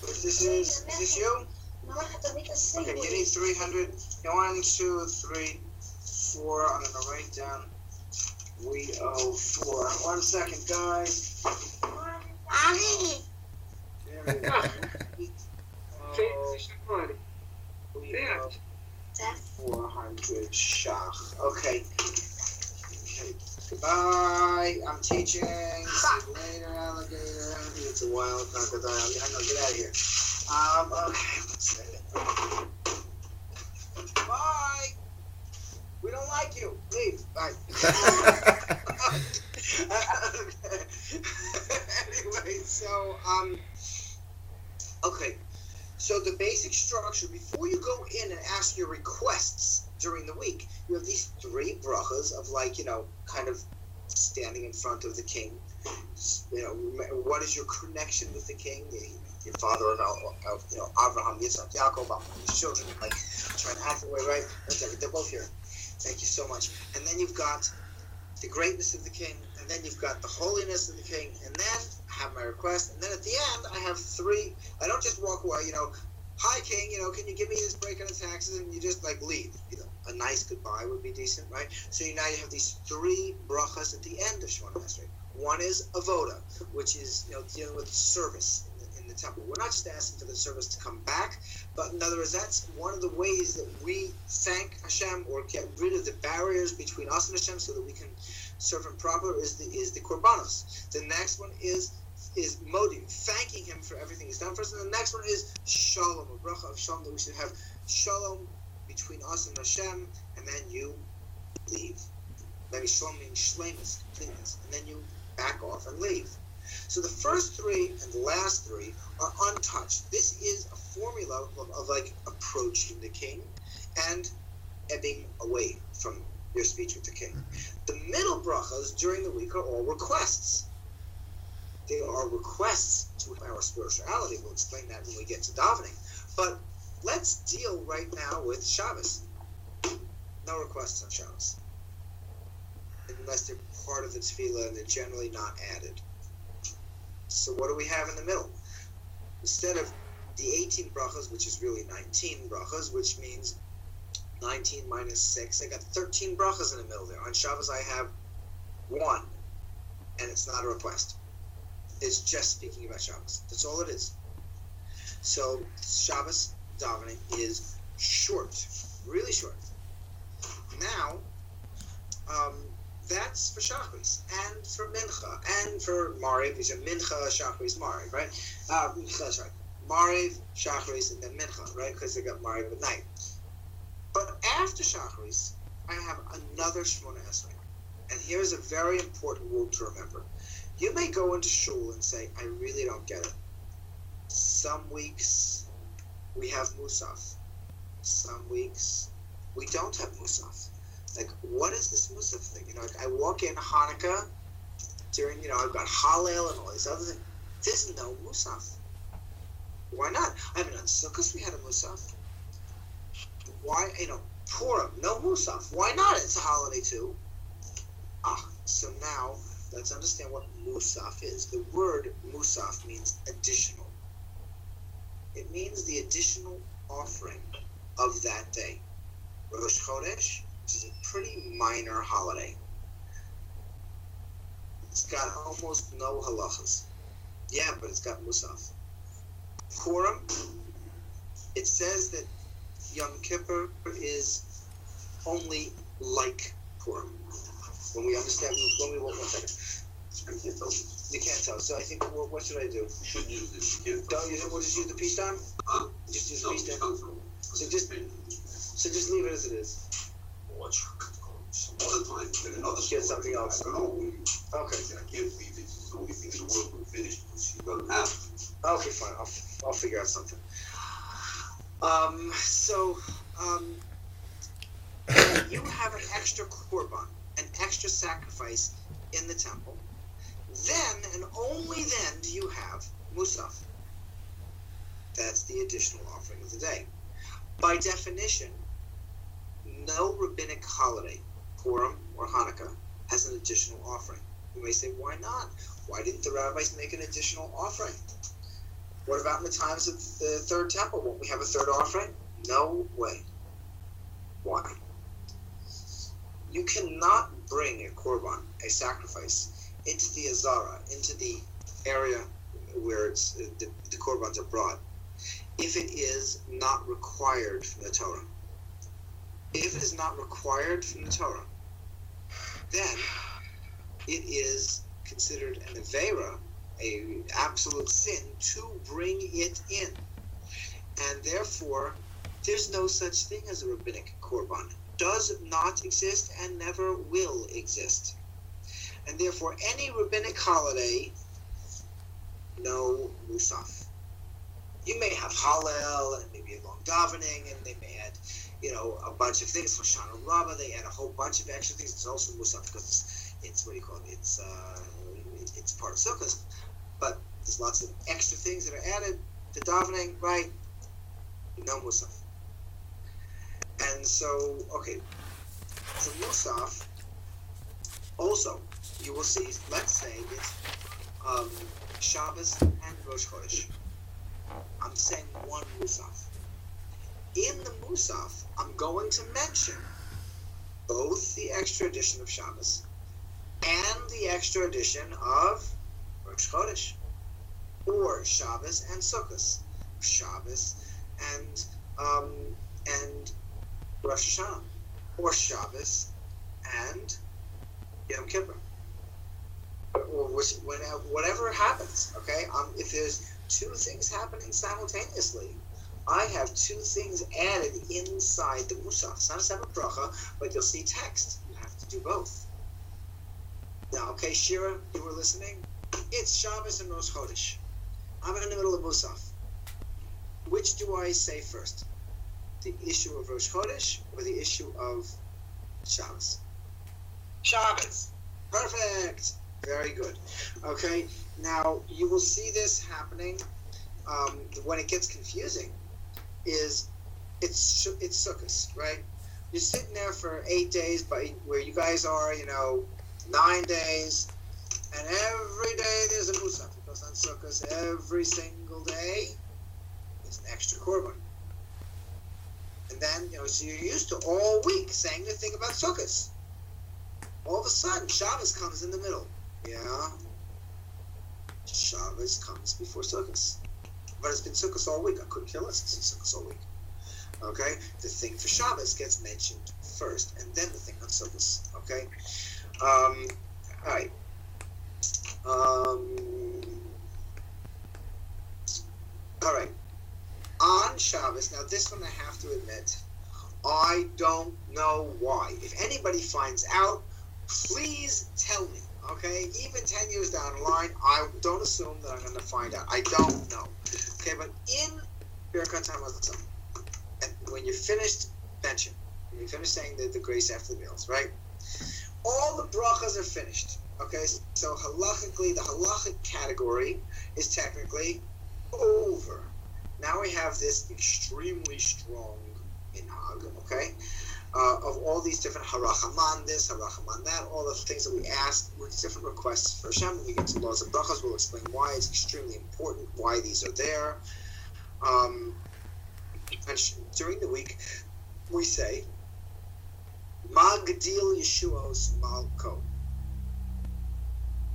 Is this you? Okay, you need 300. 1, 2, 3, 4. I'm gonna write down. We owe 4. 1 second, guys. There we go. We owe 400 shach. Okay. Goodbye. I'm teaching. See you later, alligator. It's a wild crocodile. I know. Get out of here. Okay. 1 second. Bye. We don't like you. Leave. Bye. Anyway, so okay. So the basic structure, before you go in and ask your requests during the week, you have these 3 brachas of kind of standing in front of the king. What is your connection with the king? Your father and Abraham, Yitzhak, Yaakov, his children, trying to act the way right. They're both here. Thank you so much. And then you've got the greatness of the king, and then you've got the holiness of the king, and then I have my request, and then at the end I have three. I don't just walk away, hi king, can you give me this break on the taxes, and you just like leave. A nice goodbye would be decent, right? So now you have these three brachas at the end of Shemona Esrei. One is avoda, which is dealing with service in the temple. We're not just asking for the service to come back, but in other words, that's one of the ways that we thank Hashem or get rid of the barriers between us and Hashem so that we can serve Him properly is the korbanos. The next one is modi, thanking Him for everything He's done for us. And the next one is shalom, a bracha of shalom, that we should have shalom between us and Hashem, and then you leave. Maybe shalom means shlemus, completeness, and then you back off and leave. So the first three and the last three are untouched. This is a formula of like approaching the king and ebbing away from your speech with the king. The middle brachas during the week are all requests. They are requests to our spirituality. We'll explain that when we get to davening. But let's deal right now with Shabbos. No requests on Shabbos. Unless they're part of the tefillah and they're generally not added. So what do we have in the middle? Instead of the 18 brachas, which is really 19 brachas, which means 19 minus 6, I got 13 brachas in the middle there. On Shabbos I have one, and it's not a request. It's just speaking about Shabbos. That's all it is. So Shabbos davening is short, really short. Now, that's for Shachris, and for Mincha, and for Mariv. These are Mincha, Shachris, Mariv, right? Sorry. Mariv, Shachris, and then Mincha, right? Because they got Mariv at night. But after Shachris, I have another Shemona Esrei. And here's a very important rule to remember. You may go into shul and say, I really don't get it. Some weeks we have Musaf. Some weeks we don't have Musaf. Like, what is this Musaf thing? I walk in Hanukkah during, I've got Hallel and all these other things. There's no Musaf. Why not? I mean, on Sukkot we had a Musaf. Why, Purim, no Musaf. Why not? It's a holiday too. So now, let's understand what Musaf is. The word Musaf means additional. It means the additional offering of that day. Rosh Chodesh, which is a pretty minor holiday. It's got almost no halachas. Yeah, but it's got Musaf. Purim, it says that Yom Kippur is only like Purim. When we understand, one second. You can't tell. So I think, what should I do? You shouldn't use this. Don't use it. We'll just use the peace time? Huh? Just use the peace time? So just leave it as it is. Get something else. Okay. I can't believe it's the only thing in the world we're finished. She doesn't have it. Okay, fine. I'll figure out something. You have an extra korban, an extra sacrifice in the temple. Then, and only then, do you have Musaf. That's the additional offering of the day. By definition, no rabbinic holiday, Purim or Hanukkah, has an additional offering. You may say, why not? Why didn't the rabbis make an additional offering? What about in the times of the Third Temple? Won't we have a third offering? No way. Why? You cannot bring a korban, a sacrifice, into the Azara, into the area where the korbans are brought, if it is not required from the Torah. If it is not required from the Torah, then it is considered an aveira, an absolute sin, to bring it in. And therefore, there's no such thing as a rabbinic korban. Does not exist and never will exist. And therefore, any rabbinic holiday, no musaf. You may have Hallel and maybe a long davening, and they may add, a bunch of things. Hoshana Rabbah, they add a whole bunch of extra things. It's also musaf because it's what do you call it? It's part of Sukkot. But there's lots of extra things that are added to davening, right? No musaf. And so, okay, the Musaf, also, you will see, let's say it's Shabbos and Rosh Chodesh. I'm saying one Musaf. In the Musaf, I'm going to mention both the extra edition of Shabbos and the extra edition of Rosh Chodesh, or Shabbos and Sukkot, Shabbos and Rosh Hashanah, or Shabbos and Yom Kippur, or whatever happens. Okay, if there's two things happening simultaneously, I have two things added inside the Musaf. It's not a separate bracha, but you'll see text. You have to do both. Now, okay, Shira, you were listening? It's Shabbos and Rosh Chodesh. I'm in the middle of Musaf. Which do I say first? The issue of Rosh Chodesh or the issue of Shabbos? Shabbos. Perfect. Very good. Okay, now you will see this happening when it gets confusing. It's Sukkot, right? You're sitting there for 8 days, but where you guys are, 9 days, and every day there's a Musaf, because on Sukkot, every single day is an extra korban. And then, so you're used to all week saying the thing about Sukkot. All of a sudden, Shabbos comes in the middle. Yeah. Shabbos comes before Sukkot. But it's been Sukkot all week. I couldn't care less. It's been Sukkot all week. Okay? The thing for Shabbos gets mentioned first, and then the thing on Sukkot. Okay? All right. All right. On Shabbos, now this one I have to admit, I don't know why. If anybody finds out, please tell me, okay? Even 10 years down the line, I don't assume that I'm going to find out. I don't know. Okay, but in Birkat HaMazon, when you're finished benching, when you're finished saying the grace after the meals, right? All the brachas are finished, okay? So halachically, the halachic category is technically over. Now we have this extremely strong minhag, okay? Of all these different harachaman this, harachaman that, all the things that we ask with different requests for Hashem. When we get to laws of brachas, we'll explain why it's extremely important, why these are there. And during the week, we say, Ma Gadil Yeshuos Malko.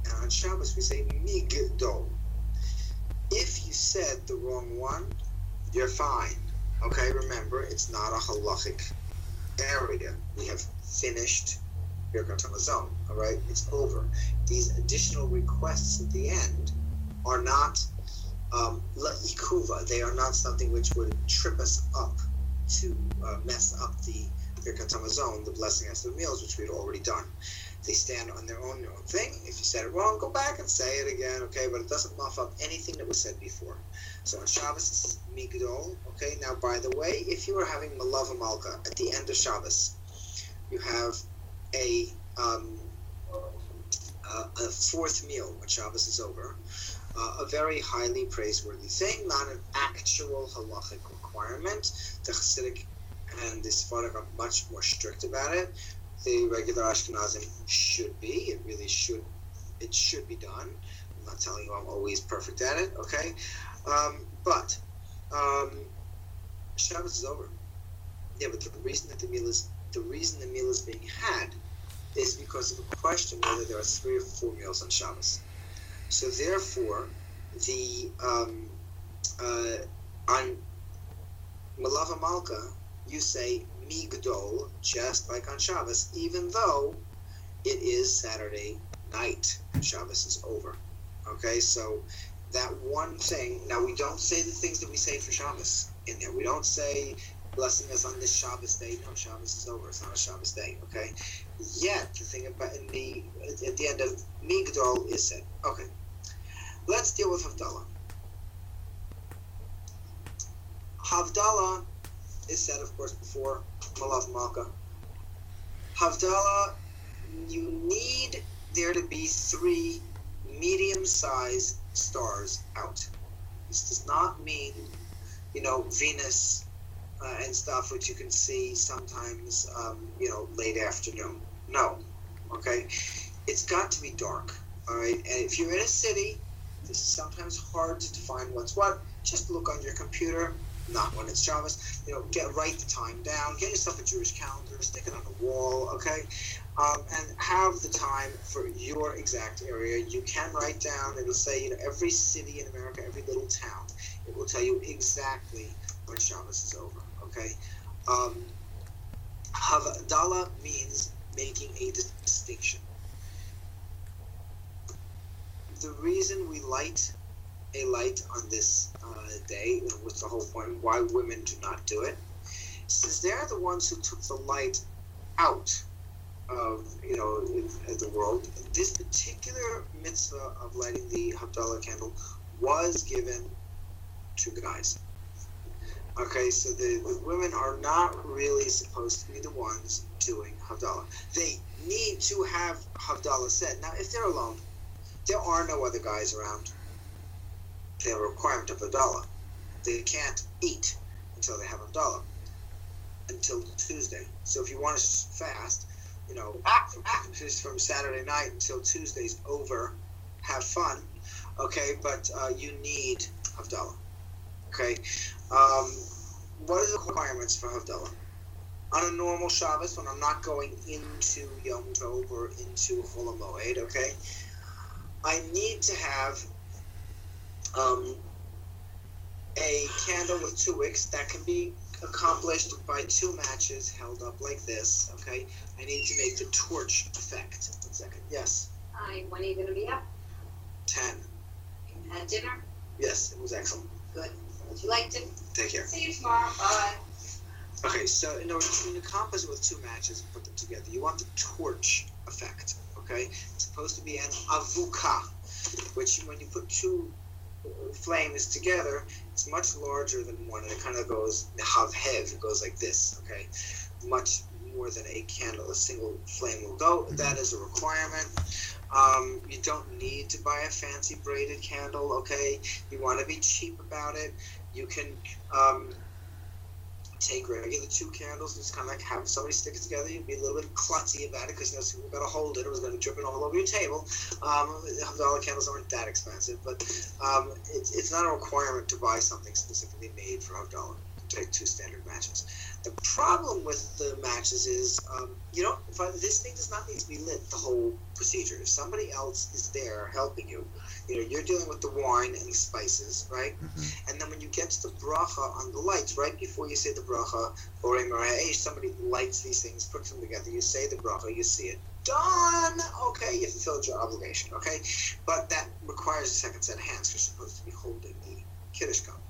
And on Shabbos, we say, Migdol. If you said the wrong one, you're fine. Okay, remember, it's not a halachic area. We have finished Birkat HaMazon. All right, it's over. These additional requests at the end are not la'ikuva. They are not something which would trip us up to mess up the Birkat HaMazon, the blessing after the meals, which we'd already done. They stand on their own thing. If you said it wrong, go back and say it again, okay? But it doesn't muff up anything that was said before. So on Shabbos, it's Migdol, okay? Now, by the way, if you are having Malava Malka at the end of Shabbos, you have a fourth meal when Shabbos is over, a very highly praiseworthy thing, not an actual halachic requirement. The Hasidic and the Sephardic are much more strict about it. The regular Ashkenazim should be. It really should. It should be done. I'm not telling you I'm always perfect at it, okay? But Shabbos is over. Yeah, but the reason the meal is being had is because of a question whether there are 3 or 4 meals on Shabbos. So therefore, the on Malava Malka, you say Migdol, just like on Shabbos, even though it is Saturday night. Shabbos is over. Okay, so that one thing. Now, we don't say the things that we say for Shabbos in there. We don't say blessing us on this Shabbos day. No, Shabbos is over. It's not a Shabbos day. Okay. Yet the thing about at the end of Migdol is said. Okay. Let's deal with Havdalah. Havdalah is said, of course, before Malav Malka. Havdalah, you need there to be 3 medium-sized stars out. This does not mean, Venus and stuff, which you can see sometimes, late afternoon. No, okay? It's got to be dark, all right? And if you're in a city, this is sometimes hard to define what's what. Just look on your computer, not when it's Shabbos. Write the time down. Get yourself a Jewish calendar, stick it on the wall, okay? And have the time for your exact area. You can write down, it'll say, every city in America, every little town. It will tell you exactly when Shabbos is over, okay? Havdalah means making a distinction. The reason we light a light on this day, was the whole point why women do not do it, since they're the ones who took the light out of the world. This particular mitzvah of lighting the Havdalah candle was given to guys. Okay, so the women are not really supposed to be the ones doing Havdalah. They need to have Havdalah said. Now, if they're alone, there are no other guys around. They have a requirement of Havdalah. They can't eat until they have Havdalah, until Tuesday. So if you want to fast, just from Saturday night until Tuesday's over, have fun, okay? But you need Havdalah, okay? What are the requirements for Havdalah? On a normal Shabbos, when I'm not going into yomtov or into Chol HaMoed, okay, I need to have a candle with 2 wicks that can be accomplished by 2 matches held up like this, okay? I need to make the torch effect. 1 second. Yes? Hi, when are you going to be up? 10. You had dinner? Yes, it was excellent. Good. Would you like to? Take care. See you tomorrow. Bye. Okay, so in order to accomplish with 2 matches and put them together, you want the torch effect, okay? It's supposed to be an avuka, which when you put 2 flames together, it's much larger than one, and it kind of goes havhev. It goes like this, okay? Much more than a candle, a single flame will go. That is a requirement. You don't need to buy a fancy braided candle, okay? You want to be cheap about it. You can take regular 2 candles and just kind of like have somebody stick it together. You'd be a little bit klutzy about it because you've got to hold it. It was going to be dripping all over your table. Havdalah candles aren't that expensive, but it's not a requirement to buy something specifically made for Havdalah. Take 2 standard matches. The problem with the matches is, this thing does not need to be lit the whole procedure. If somebody else is there helping you, you're dealing with the wine and the spices, right? Mm-hmm. And then when you get to the bracha on the lights, right before you say the bracha, somebody lights these things, puts them together, you say the bracha, you see it. Done! Okay, you fulfilled your obligation, okay? But that requires a second set of hands because you're supposed to be holding the Kiddush cup.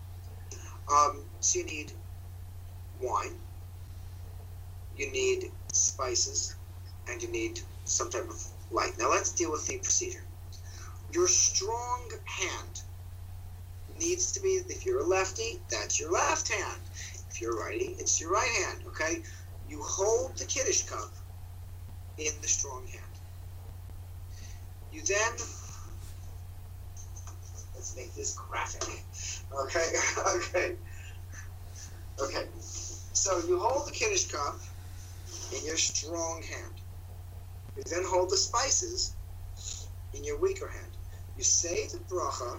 So you need wine, you need spices, and you need some type of light. Now let's deal with the procedure. Your strong hand needs to be, if you're a lefty, that's your left hand. If you're righty, it's your right hand, okay? You hold the Kiddush cup in the strong hand. You then, let's make this graphic. Okay. So you hold the Kiddush cup in your strong hand. You then hold the spices in your weaker hand. You say the bracha.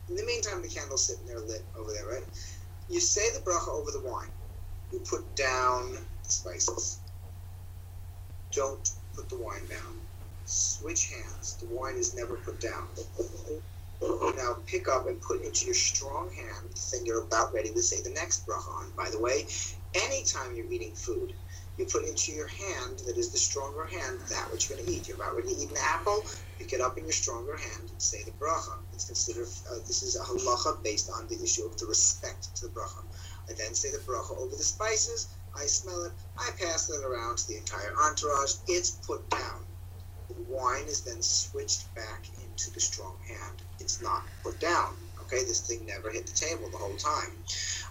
In the meantime, the candle's sitting there lit over there, right? You say the bracha over the wine. You put down the spices. Don't put the wine down. Switch hands. The wine is never put down. Now pick up and put into your strong hand the thing you're about ready to say the next bracha on. By the way, anytime you're eating food, you put into your hand that is the stronger hand that which you're going to eat. You're about ready to eat an apple, pick it up in your stronger hand and say the bracha. It's considered, this is a halacha based on the issue of the respect to the bracha. I then say the bracha over the spices. I smell it. I pass it around to the entire entourage. It's put down. The wine is then switched back into the strong hand. It's not put down. Okay, this thing never hit the table the whole time.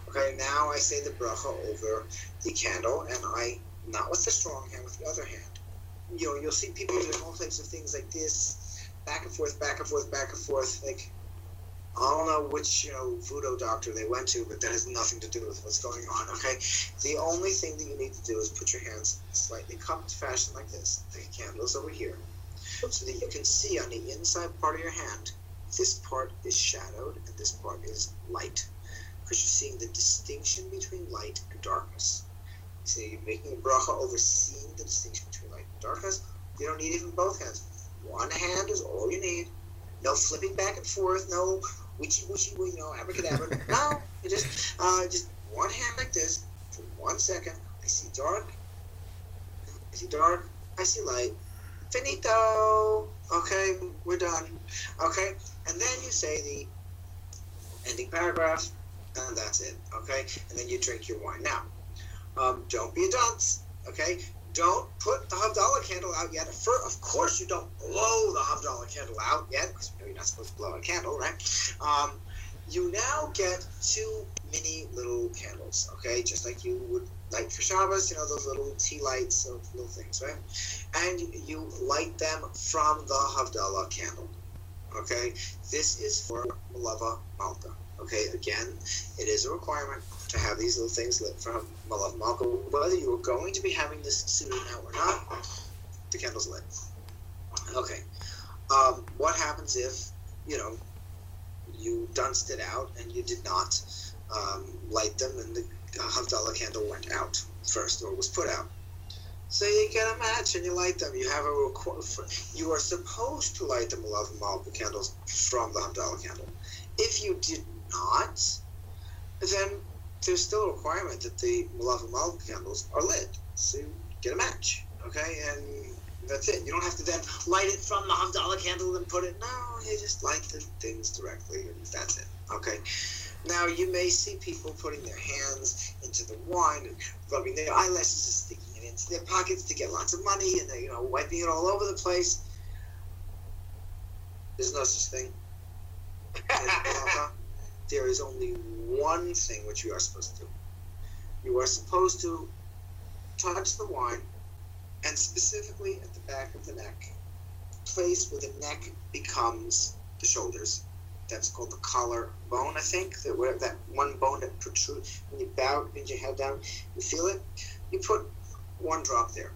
Okay, now I say the bracha over the candle, and I, not with the strong hand, with the other hand. You'll see people doing all types of things like this, back and forth, like I don't know which, voodoo doctor they went to, but that has nothing to do with what's going on, okay? The only thing that you need to do is put your hands slightly cupped fashion like this. The candle's over here. So that you can see on the inside part of your hand, this part is shadowed and this part is light. Because you're seeing the distinction between light and darkness. So you're making a bracha over seeing the distinction between light and darkness. You don't need even both hands. One hand is all you need. No flipping back and forth, no witchy, abracadabra. No, you just one hand like this for 1 second. I see dark. I see light. Finito. Okay, we're done. Okay, and then you say the ending paragraph, and that's it. Okay, and then you drink your wine. Now, don't be a dunce. Okay. Don't put the Havdalah candle out yet. Of course, you don't blow the Havdalah candle out yet, because you're not supposed to blow a candle, right? You now get 2 mini little candles, okay? Just like you would light for Shabbos, those little tea lights, those little things, right? And you light them from the Havdalah candle, okay? This is for Malava Malka, okay? Again, it is a requirement to have these little things lit from Malav Malka. Whether you are going to be having this soon now or not, the candle's lit. Okay. What happens if, you dunsted it out and you did not light them and the Havdalah candle went out first or was put out? So you get a match and you light them. You have you are supposed to light the Malav Malka candles from the Havdalah candle. If you did not, then there's still a requirement that the Malav Malka candles are lit. So you get a match, okay? And that's it. You don't have to then light it from the Havdalah candle and put it. No, you just light the things directly, and that's it, okay? Now, you may see people putting their hands into the wine and rubbing their eyelashes and sticking it into their pockets to get lots of money, and they're, wiping it all over the place. There's no such thing. There is only one thing which you are supposed to do. You are supposed to touch the wine, and specifically at the back of the neck, place where the neck becomes the shoulders. That's called the collar bone, I think. That one bone that protrudes when you bow, bend your head down, you feel it. You put 1 drop there.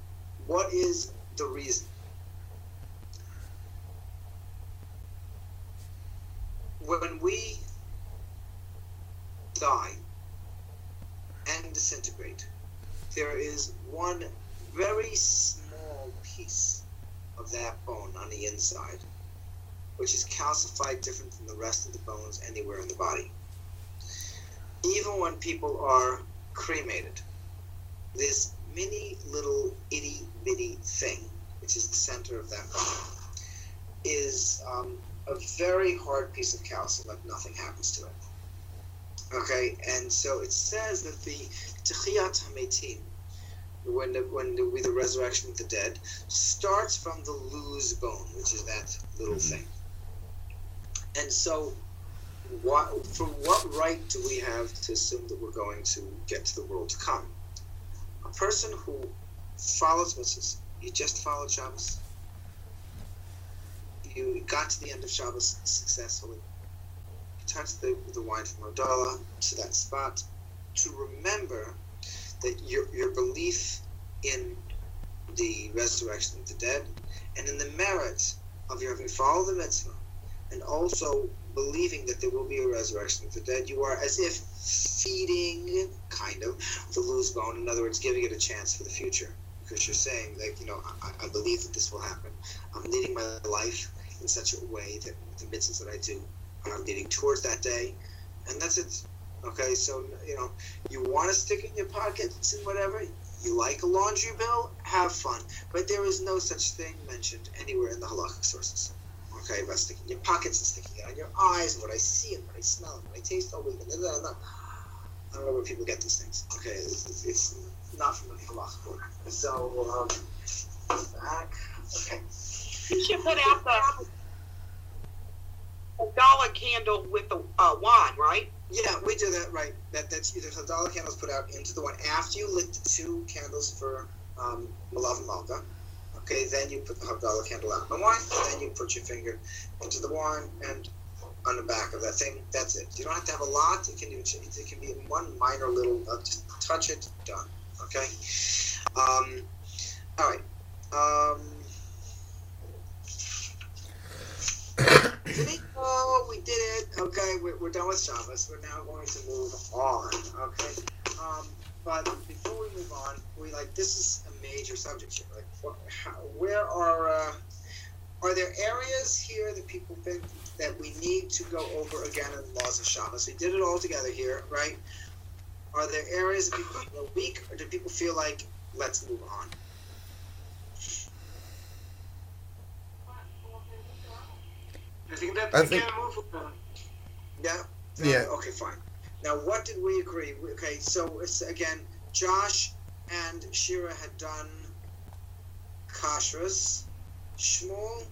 What is the reason? When we die and disintegrate, there is one very small piece of that bone on the inside, which is calcified different from the rest of the bones anywhere in the body. Even when people are cremated, this mini little itty bitty thing, which is the center of that bone, is a very hard piece of calcium, like nothing happens to it. Okay, and so it says that the Techiyat HaMetim, when the resurrection of the dead, starts from the luz bone, which is that little thing. And so, for what right do we have to assume that we're going to get to the world to come? A person who follows mitzvahs, you just followed Shabbos, you got to the end of Shabbos successfully, touch the wine from Havdalah to that spot, to remember that your belief in the resurrection of the dead and in the merit of your having followed the mitzvah, and also believing that there will be a resurrection of the dead, you are as if feeding, kind of, the loose bone. In other words, giving it a chance for the future. Because you're saying, I believe that this will happen. I'm leading my life in such a way that the mitzvahs that I do, I'm leading towards that day, and that's it. Okay, so, you want to stick it in your pockets and whatever, you like a laundry bill, have fun. But there is no such thing mentioned anywhere in the halachic sources. Okay, about sticking in your pockets and sticking it on your eyes, and what I see and what I smell and what I taste all week, and I don't know where people get these things. Okay, it's not from the halachic order. So, back. Okay. You should put out the dollar candle with the wine, right? Yeah, we do that, right. That's either the dollar candles put out into the wine. After you lit the 2 candles for Malav Malka, okay, then you put the Havdalah candle out in the wine, and then you put your finger into the wine and on the back of that thing. That's it. You don't have to have a lot. It can be one minor little. Just touch it. Done. Okay. All right. We did it. Okay, we're done with Shabbos. We're now going to move on. Okay. But before we move on, this is a major subject here. Where are there areas here that people think that we need to go over again in the laws of Shabbos? We did it all together here, right? Are there areas that people feel weak, or do people feel like let's move on? I think that we can move on. Yeah? Yeah. Okay, fine. Now, what did we agree? Okay, so it's, again, Josh and Shira had done kashrus. Shmuel,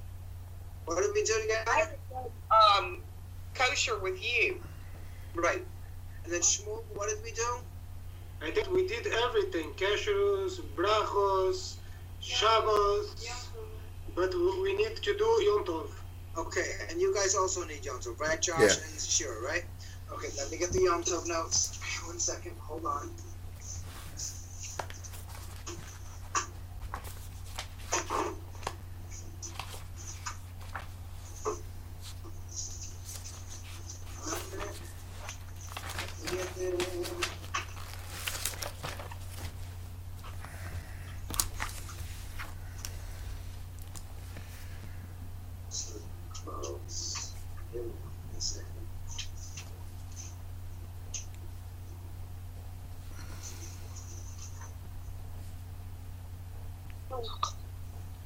what did we do again? I kosher with you. Right. And then Shmuel, what did we do? I think we did everything. Kashrus, brachos, Shabbos. But we need to do yomtov. Okay, and you guys also need yomtov, right, Josh and Shira, right? Okay, let me get the yomtov notes. 1 second, hold on.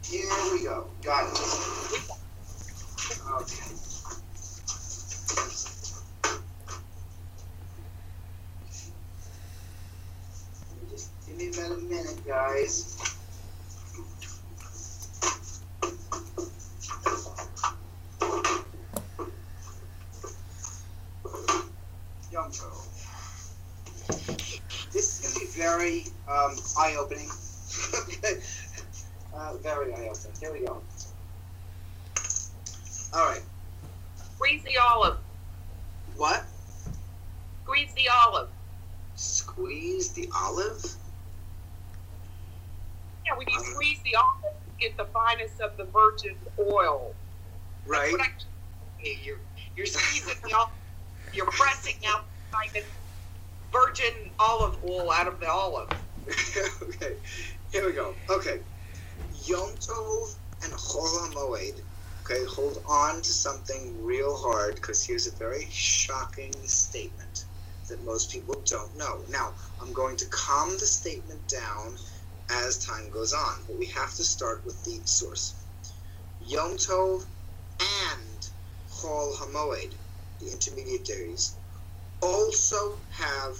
Here we go. Got it. Okay. Just give me about a minute, guys. Yomtov. This is going to be very eye-opening. Okay. Very eye-opening. Here we go. All right. Squeeze the olive. What? Squeeze the olive. Squeeze the olive? Yeah, when you squeeze the olive, you get the finest of the virgin oil. Right. That's what you're squeezing the olive. You're pressing out the finest virgin olive oil out of the olive. Okay. Here we go. Okay. Yom Tov and Chol HaMoed. Okay, hold on to something real hard, because here's a very shocking statement that most people don't know. Now, I'm going to calm the statement down as time goes on, but we have to start with the source. Yom Tov and Chol HaMoed, the intermediate days, also have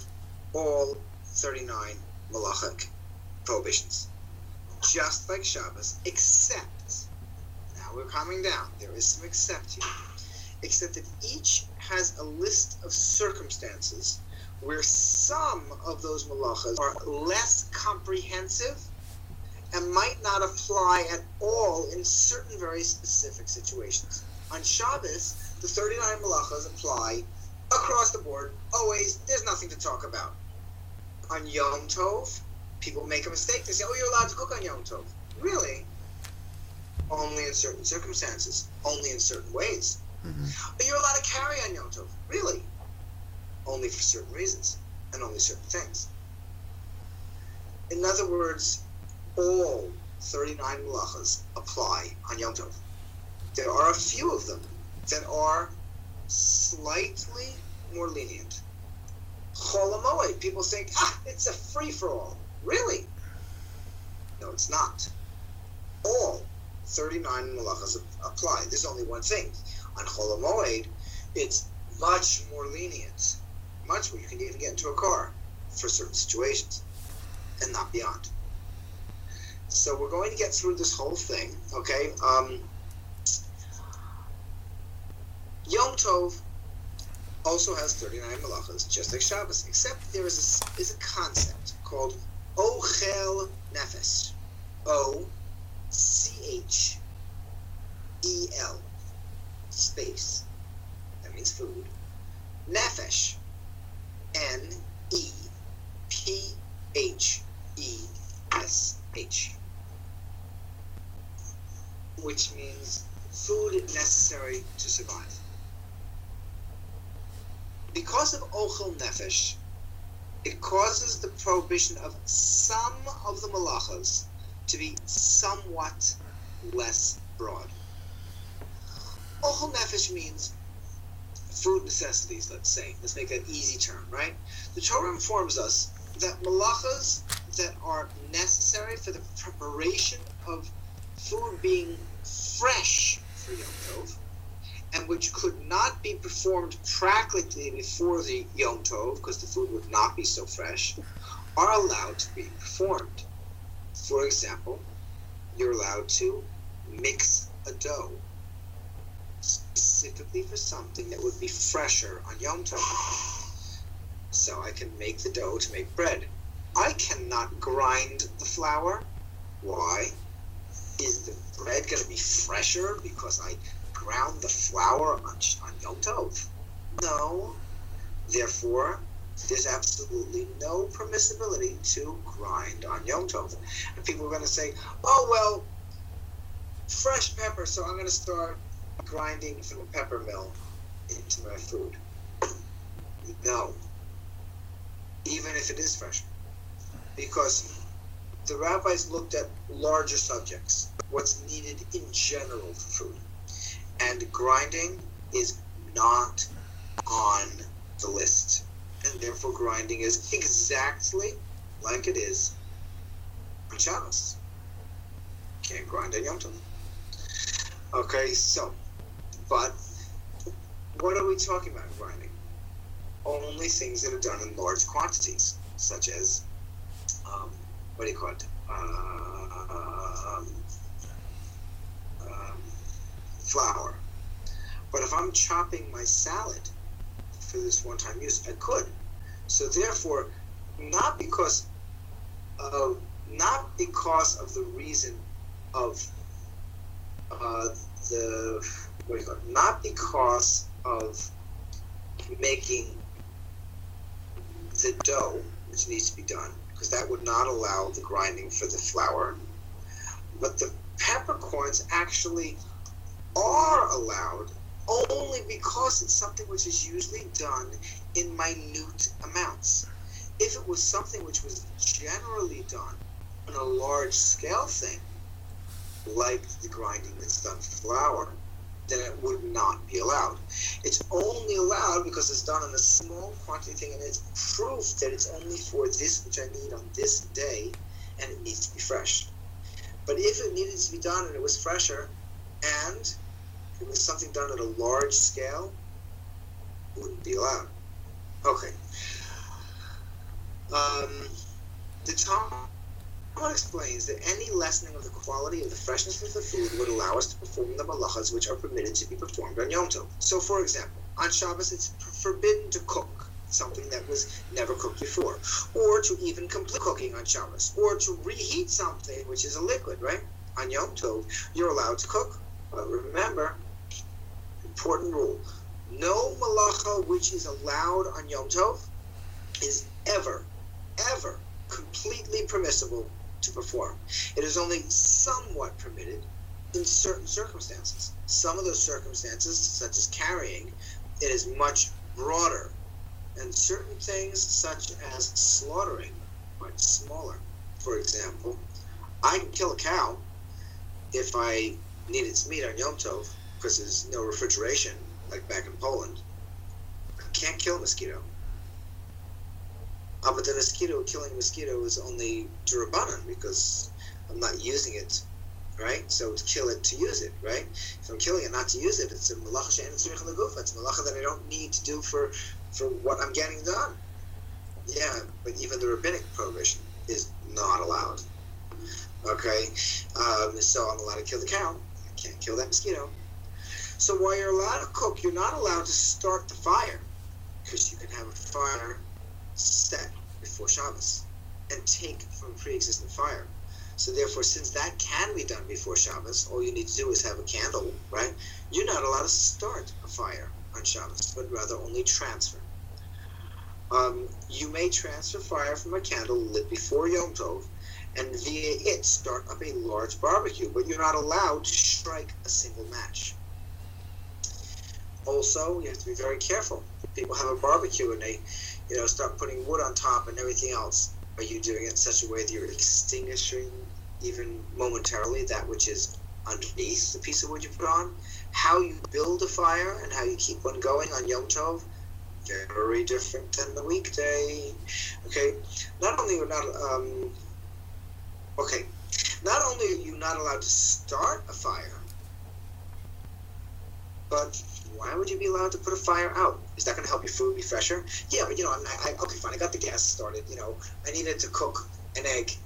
all 39 malachic prohibitions. Just like Shabbos, except, now we're coming down, there is some except here, except that each has a list of circumstances where some of those malachas are less comprehensive and might not apply at all in certain very specific situations. On Shabbos, the 39 malachas apply across the board, always, there's nothing to talk about. On Yom Tov, people make a mistake. They say, oh, you're allowed to cook on Yom Tov. Really? Only in certain circumstances. Only in certain ways. Mm-hmm. But you're allowed to carry on Yom Tov. Really? Only for certain reasons. And only certain things. In other words, all 39 malachas apply on Yom Tov. There are a few of them that are slightly more lenient. Chol HaMoed, people think, it's a free-for-all. Really? No, it's not. All 39 malachas apply. There's only one thing. On Chol HaMoed, it's much more lenient. Much more. You can even get into a car for certain situations and not beyond. So we're going to get through this whole thing, okay? Yom Tov also has 39 malachas, just like Shabbos, except there is a concept called Ochel Nefesh. O-C-H-E-L space. That means food. Nefesh, N-E-P-H-E-S-H, which means food necessary to survive. Because of ochel nefesh, it causes the prohibition of some of the malachas to be somewhat less broad. Ochel nefesh means food necessities, let's say. Let's make that easy term, right? The Torah informs us that malachas that are necessary for the preparation of food being fresh for yomtov, and which could not be performed practically before the yomtov, because the food would not be so fresh, are allowed to be performed. For example, you're allowed to mix a dough specifically for something that would be fresher on yomtov. So I can make the dough to make bread. I cannot grind the flour. Why? Is the bread going to be fresher because I ground the flour on yomtov? No. Therefore, there's absolutely no permissibility to grind on yomtov. And people are going to say, oh, well, fresh pepper, so I'm going to start grinding from a pepper mill into my food. No. Even if it is fresh. Because the rabbis looked at larger subjects, what's needed in general for food. And grinding is not on the list. And therefore grinding is exactly like it is on Shabbos. Can't grind on Yom Tov. Okay, so, but what are we talking about grinding? Only things that are done in large quantities, such as, what do you call it? Flour. But if I'm chopping my salad for this one-time use, I could. So therefore, not because of the reason of not because of making the dough, which needs to be done, because that would not allow the grinding for the flour. But the peppercorns actually are allowed only because it's something which is usually done in minute amounts. If it was something which was generally done on a large scale thing, like the grinding that's done for flour, then it would not be allowed. It's only allowed because it's done in a small quantity thing, and it's proof that it's only for this which I need on this day, and it needs to be fresh. But if it needed to be done and it was fresher, and it was something done at a large scale, it wouldn't be allowed. Okay. The Talmud explains that any lessening of the quality of the freshness of the food would allow us to perform the malachas which are permitted to be performed on Yom Tov. So, for example, on Shabbos it's forbidden to cook something that was never cooked before, or to even complete cooking on Shabbos, or to reheat something which is a liquid, right? On Yom Tov, you're allowed to cook. But remember, important rule, no malacha which is allowed on Yom Tov is ever completely permissible to perform. It is only somewhat permitted in certain circumstances. Some of those circumstances, such as carrying, it is much broader. And certain things, such as slaughtering, much smaller. For example, I can kill a cow if I need its meat on Yom Tov, because there's no refrigeration, like back in Poland. I can't kill a mosquito. But the killing a mosquito is only d'Rabbanan, because I'm not using it, right? So to kill it, to use it, right? If I'm killing it not to use it, it's a malacha she'en tzarich legufa. It's a malacha that I don't need to do for what I'm getting done. Yeah, but even the rabbinic prohibition is not allowed. Okay, so I'm allowed to kill the cow. I can't kill that mosquito. So while you're allowed to cook, you're not allowed to start the fire, because you can have a fire set before Shabbos and take from a pre-existing fire. So therefore, since that can be done before Shabbos, all you need to do is have a candle, right? You're not allowed to start a fire on Shabbos, but rather only transfer. You may transfer fire from a candle lit before Yom Tov and via it start up a large barbecue, but you're not allowed to strike a single match. Also, you have to be very careful. People have a barbecue and they, start putting wood on top and everything else. Are you doing it in such a way that you're extinguishing, even momentarily, that which is underneath the piece of wood you put on? How you build a fire and how you keep one going on Yom Tov, very different than the weekday. Okay, not only are you not allowed to start a fire, but why would you be allowed to put a fire out? Is that going to help your food be fresher? Yeah, but okay, fine. I got the gas started. I needed to cook an egg.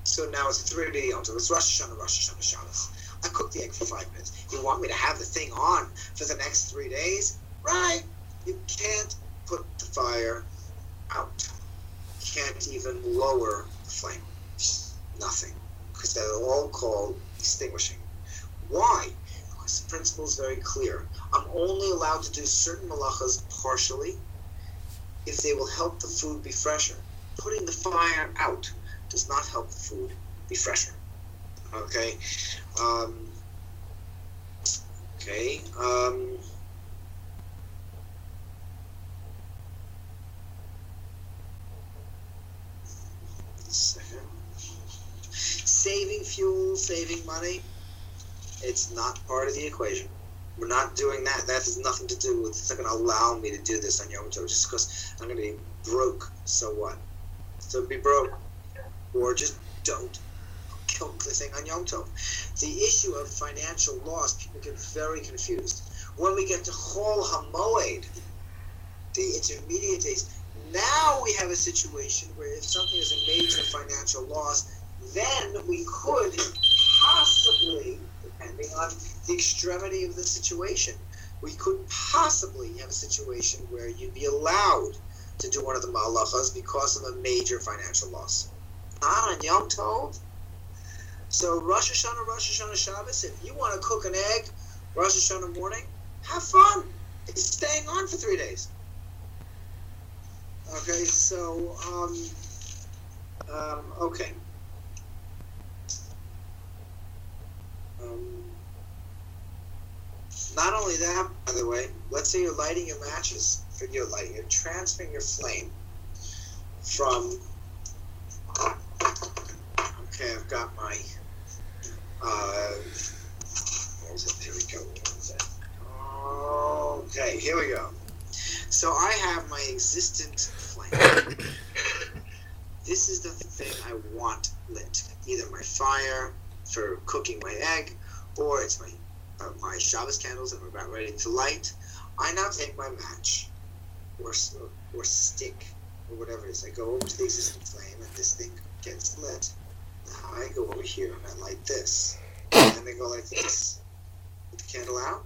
So now it's 3 Yom Tov. It's Rosh Hashanah, Shabbos. I cooked the egg for 5 minutes. You want me to have the thing on for the next 3 days? Right. You can't put the fire out. You can't even lower the flame. Nothing. Because they're all called extinguishing. Why? Because the principle is very clear. I'm only allowed to do certain malachas partially if they will help the food be fresher. Putting the fire out does not help the food be fresher. Okay? Second. Saving fuel, saving money, it's not part of the equation. We're not doing that. That has nothing to do with, it's not going to allow me to do this on Yom Tov just because I'm going to be broke. So what? So be broke. Or just don't cook the thing on Yom Tov. The issue of financial loss, people get very confused. When we get to Chol HaMoed, the intermediate days, now we have a situation where if something is a major financial loss, then we could possibly, depending on the extremity of the situation, we could possibly have a situation where you'd be allowed to do one of the malachas because of a major financial loss. On Yom Tov. So Rosh Hashanah, Shabbos, if you want to cook an egg, Rosh Hashanah morning, have fun. It's staying on for 3 days. Okay, so, okay. Not only that, by the way, let's say you're lighting your matches, you're transferring your flame from, okay, I've got my, here we go. Okay, here we go. So I have my existent flame. This is the thing I want lit. Either my fire for cooking my egg, or it's my Shabbos candles that I'm about ready to light. I now take my match, or stick, or whatever it is. I go over to the existing flame, and this thing gets lit. Now I go over here, and I light this. And they go like this. Put the candle out?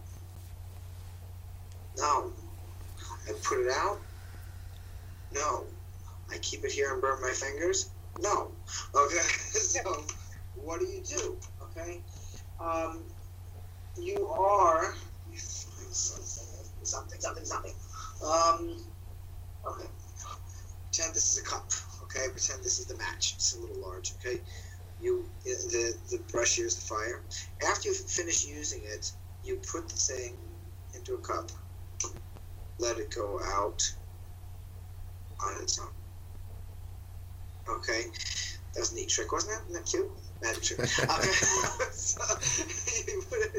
No. I put it out? No. I keep it here and burn my fingers? No. Okay, so what do? Okay? You are something. Okay. Pretend this is a cup. Okay, pretend this is the match. It's a little large. Okay, the brush here is the fire. After you finish using it, you put the thing into a cup. Let it go out on its own. Okay, that was a neat trick, wasn't it? Isn't that cute? Magic trick. Okay,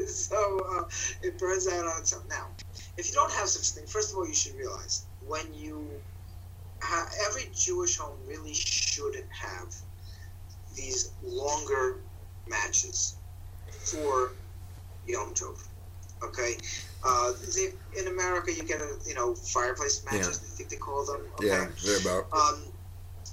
so it burns out on its own. Now, if you don't have such a thing, first of all, you should realize when every Jewish home really should have these longer matches for Yom Tov. Okay, in America you get fireplace matches. I think they call them. Okay? Yeah, they're about.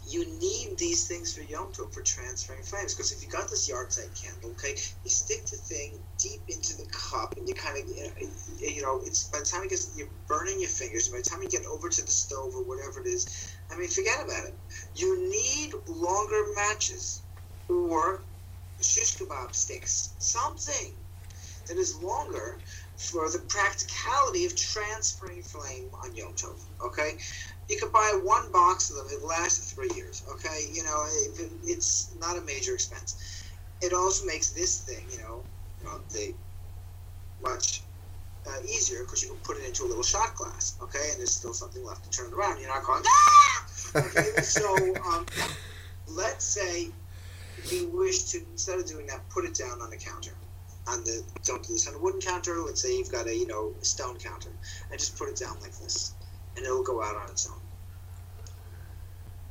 You need these things for Yom Tov for transferring flames, because if you got this yard site candle, okay, you stick the thing deep into the cup, and you kind of, it's by the time you're burning your fingers. By the time you get over to the stove or whatever it is, forget about it. You need longer matches or shish kebab sticks, something that is longer, for the practicality of transferring flame on Yom Tov. Okay, you could buy one box of them; it lasts 3 years. Okay, it's not a major expense. It also makes this thing, the much easier because you can put it into a little shot glass. Okay, and there's still something left to turn around. You're not going ah. Okay, so let's say you wish to, instead of doing that, put it down on the counter. Don't do this on a wooden counter. Let's say you've got a stone counter, and just put it down like this, and it'll go out on its own.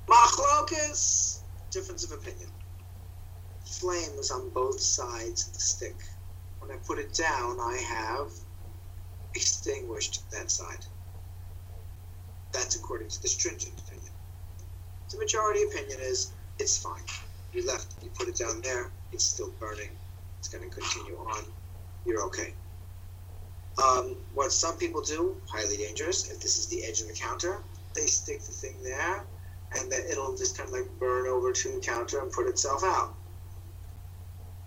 Machlokas, difference of opinion. Flame is on both sides of the stick. When I put it down, I have extinguished that side. That's according to the stringent opinion. The majority opinion is it's fine. You put it down there, it's still burning. It's going to continue on. You're okay. What some people do, highly dangerous, if this is the edge of the counter, they stick the thing there, and then it'll just kind of like burn over to the counter and put itself out.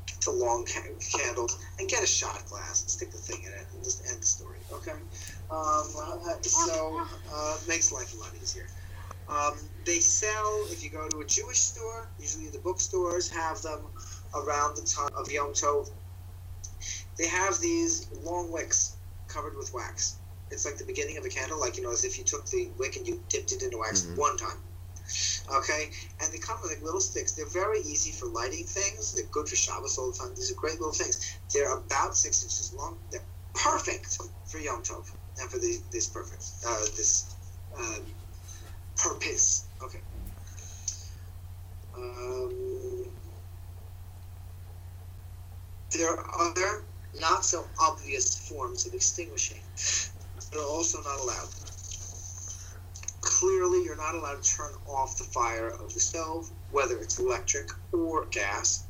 Get the long candles and get a shot glass and stick the thing in it and just end the story. Okay? So it makes life a lot easier. They sell, if you go to a Jewish store, usually the bookstores have them around the time of Yom Tov. They have these long wicks covered with wax. It's like the beginning of a candle, like, as if you took the wick and you dipped it into wax one time. Okay? And they come with like little sticks. They're very easy for lighting things. They're good for Shabbos all the time. These are great little things. They're about 6 inches long. They're perfect for Yom Tov and for this purpose. Okay. There are other not so obvious forms of extinguishing that are also not allowed. Clearly, you're not allowed to turn off the fire of the stove, whether it's electric or gas.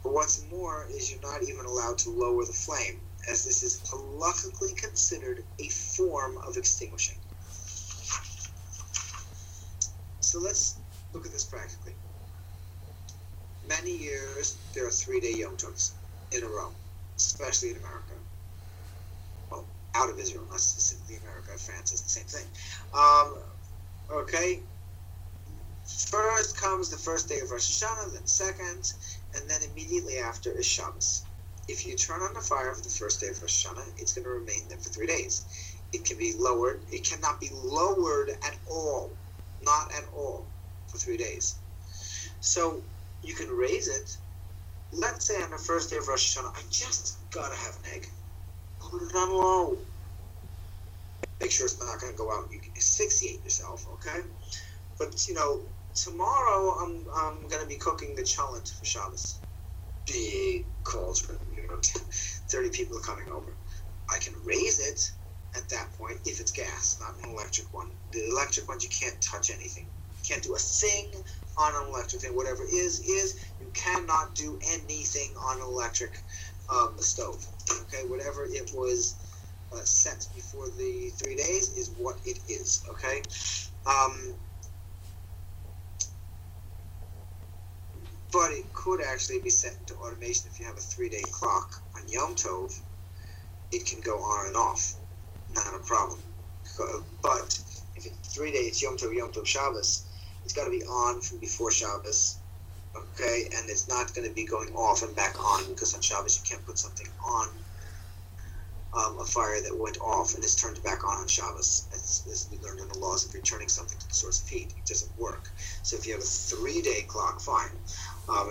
But what's more is you're not even allowed to lower the flame, as this is halakhically considered a form of extinguishing. So let's look at this practically. Many years, there are 3-day Yom Tovs in a row, especially in America. Well, out of Israel, not specifically America. France is the same thing. Okay. First comes the first day of Rosh Hashanah, then second, and then immediately after is Shabbos. If you turn on the fire for the first day of Rosh Hashanah, it's going to remain there for 3 days. It can be lowered. It cannot be lowered at all. Not at all for 3 days. So you can raise it. Let's say on the first day of Rosh Hashanah, I just gotta have an egg. Put it on low. Make sure it's not gonna go out. You can asphyxiate yourself, okay? But tomorrow I'm gonna be cooking the cholent for Shabbos. Big cauldron. 30 people are coming over. I can raise it at that point if it's gas, not an electric one. The electric ones, you can't touch anything. You can't do a thing on an electric thing. Whatever is. You cannot do anything on an electric stove. Okay, whatever it was set before the 3 days is what it is. Okay. But it could actually be set into automation if you have a 3-day clock on Yom Tov. It can go on and off. Not a problem. But if it's 3 days, Yom Tov, Shabbos, it's got to be on from before Shabbos, okay? And it's not going to be going off and back on, because on Shabbos you can't put something on a fire that went off and is turned back on Shabbos. As we learned in the laws, if you're turning something to the source of heat, it doesn't work. So if you have a 3-day clock, fine.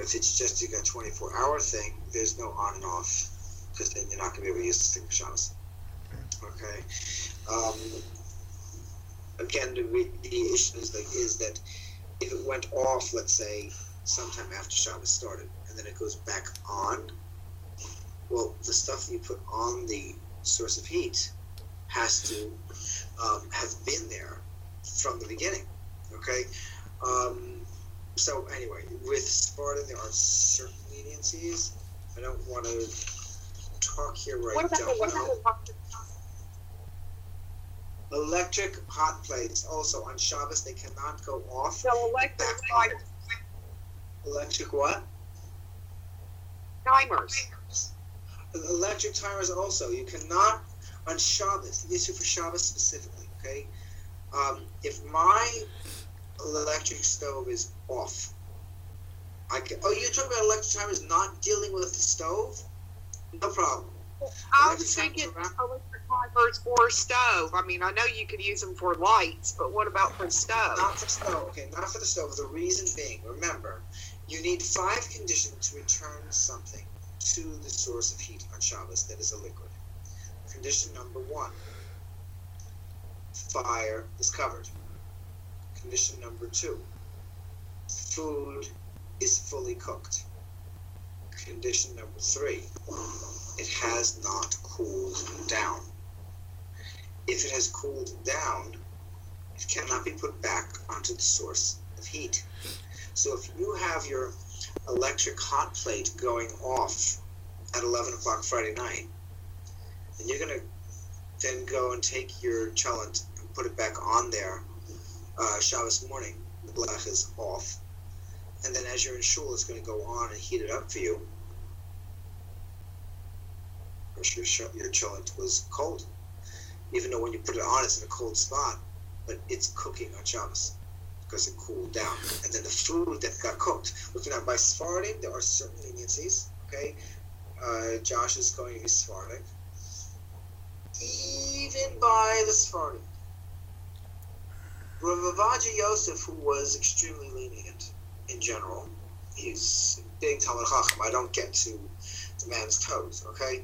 If it's just a 24-hour thing, there's no on and off, because then you're not going to be able to use this thing for Shabbos. Okay. Again, the issue is that if it went off, let's say, sometime after Shabbos started, and then it goes back on, well, the stuff that you put on the source of heat has to have been there from the beginning. Okay. So anyway, with Sparta, there are certain leniencies. I don't want to talk here right now. Electric hot plates. Also on Shabbos, they cannot go off. So Electric what? timers. Electric timers also. You cannot, on Shabbos, the issue for Shabbos specifically, okay? If my electric stove is off, you're talking about electric timers not dealing with the stove? No problem. I was thinking electric timers for a stove. I mean, I know you could use them for lights, but what about for stove? Not for stove, okay, not for the stove. The reason being, remember, you need 5 conditions to return something to the source of heat on Shabbos that is a liquid. Condition number 1, fire is covered. Condition number 2, food is fully cooked. Condition number 3, it has not cooled down. If it has cooled down, it cannot be put back onto the source of heat. So if you have your electric hot plate going off at 11 o'clock Friday night, and you're going to then go and take your cholent and put it back on there Shabbos morning, the blech is off, and then as you're in shul, it's going to go on and heat it up for you. Your cholent was cold, even though when you put it on, it's in a cold spot, but it's cooking on Shabbos because it cooled down. And then the food that got cooked. Looking at by Sephardim, there are certain leniencies. Okay, Josh is going to be Sephardic. Even by the Sephardim, Rav Avadia Yosef, who was extremely lenient in general, he's a big Talmud Chacham. I don't get to the man's toes. Okay.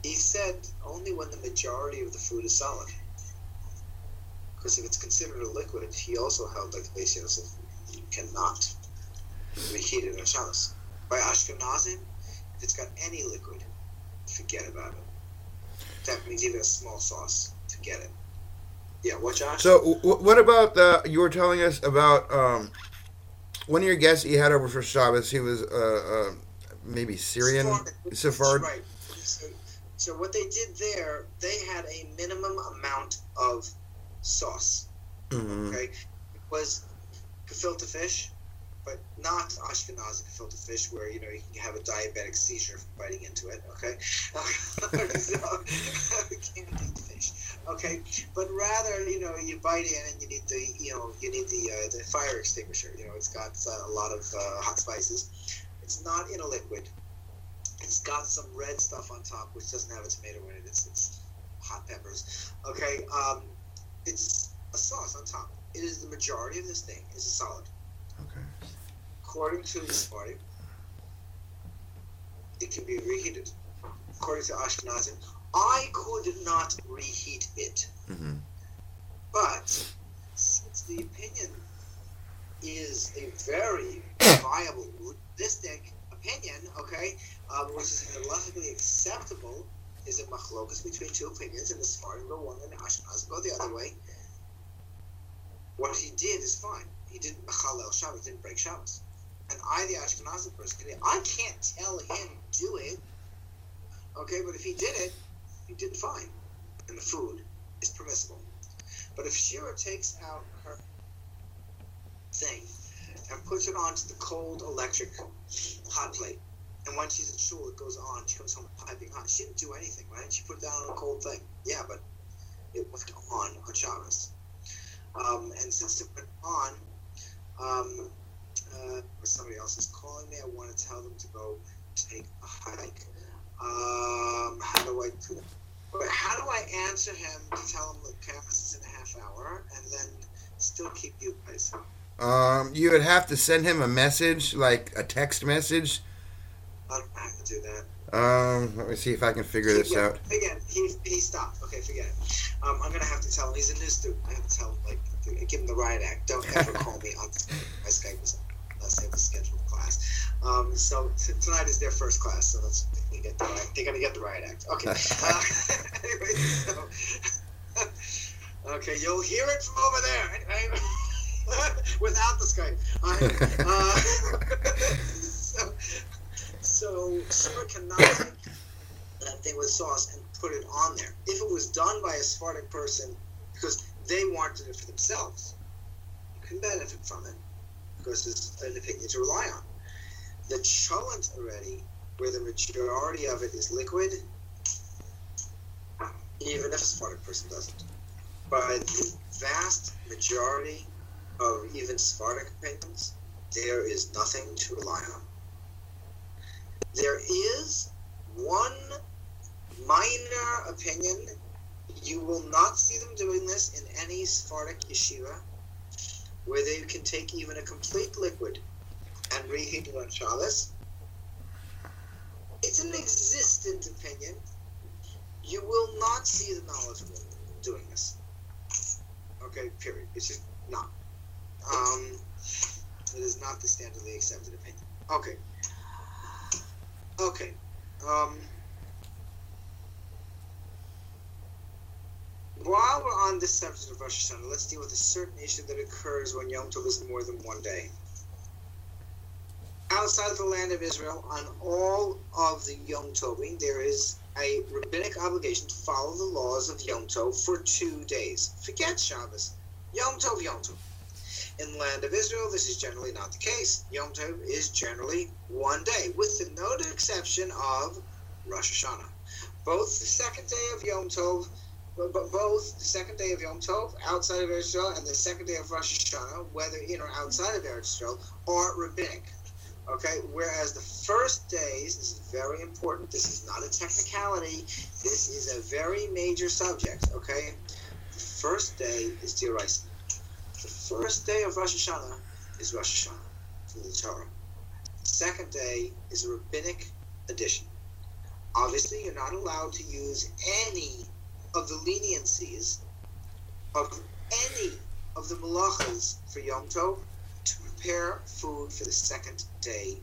He said only when the majority of the food is solid. Because if it's considered a liquid, he also held like the Beis Yosef, you cannot reheat it on Shabbos. By Ashkenazim, if it's got any liquid, forget about it. That means even a small sauce, forget it. Yeah, what, Josh? So, what about you were telling us about one of your guests you had over for Shabbos? He was maybe Syrian, Sephardic. Right. So what they did there, they had a minimum amount of sauce. Mm-hmm. Okay, it was gefilte fish, but not Ashkenazi gefilte fish, where you can have a diabetic seizure from biting into it. Okay, so, can't eat fish. Okay, but rather you bite in and you need the fire extinguisher. It's got a lot of hot spices. It's not in a liquid. It's got some red stuff on top, which doesn't have a tomato in it. It's hot peppers. Okay, it's a sauce on top. It is the majority of this thing is a solid. Okay. According to the Sephardim, it can be reheated. According to Ashkenazim, I could not reheat it. Mm-hmm. But since the opinion is a very viable, realistic opinion, okay, which is halachically acceptable, is a machlokas between two opinions, and the Sephardim go one and the Ashkenazim go the other way. What he did is fine. He didn't mechalel Shabbos, didn't break Shabbos. And I, the Ashkenazi person, I can't tell him do it. Okay, but if he did it, he did fine. And the food is permissible. But if Shira takes out her thing and puts it onto the cold electric hot plate, and when she's at shul, it goes on, she comes home piping hot. She didn't do anything, right? She put it down on a cold thing. Yeah, but it went on Shabbos. And since it went on, somebody else is calling me. I want to tell them to go take a hike. How do I do that? How do I answer him to tell him that campus is in a half hour and then still keep you guys? You would have to send him a message, like a text message. I don't have to do that. Let me see if I can figure this out. Again, he stopped. Okay, forget it. I'm gonna have to tell him he's a new student. I have to tell him, give him the riot act. Don't ever call me on my Skype unless they have a scheduled class. So tonight is their first class, so they're gonna get the riot act. Okay. Anyway, so okay, you'll hear it from over there. Anyway, without the Skype. So Sarah cannot take that thing with sauce and put it on there. If it was done by a Sephardic person because they wanted it for themselves, you can benefit from it because it's an opinion to rely on. The cholent already, where the majority of it is liquid, even if a Sephardic person doesn't. But the vast majority of even Sephardic opinions, there is nothing to rely on. There is one minor opinion. You will not see them doing this in any Sephardic yeshiva, where they can take even a complete liquid and reheat it on Shabbos. It's an existent opinion. You will not see the knowledgeable doing this. Okay, period. It's just not. It is not the standardly accepted opinion. Okay. While we're on this subject of Rosh Hashanah, let's deal with a certain issue that occurs when Yom Tov is more than one day. Outside of the land of Israel, on all of the Yom Tovim, there is a rabbinic obligation to follow the laws of Yom Tov for 2 days. Forget Shabbos. Yom Tov, Yom Tov. In the land of Israel, this is generally not the case. Yom Tov is generally 1 day, with the noted exception of Rosh Hashanah. Both the second day of Yom Tov outside of Israel and the second day of Rosh Hashanah, whether in or outside of Israel, are rabbinic. Okay, whereas the first days, this is very important, this is not a technicality, this is a very major subject, okay? The first day is D'Oraisa. The first day of Rosh Hashanah is Rosh Hashanah from the Torah. The second day is a rabbinic addition. Obviously, you're not allowed to use any of the leniencies of any of the malachas for Yom Tov to prepare food for the second day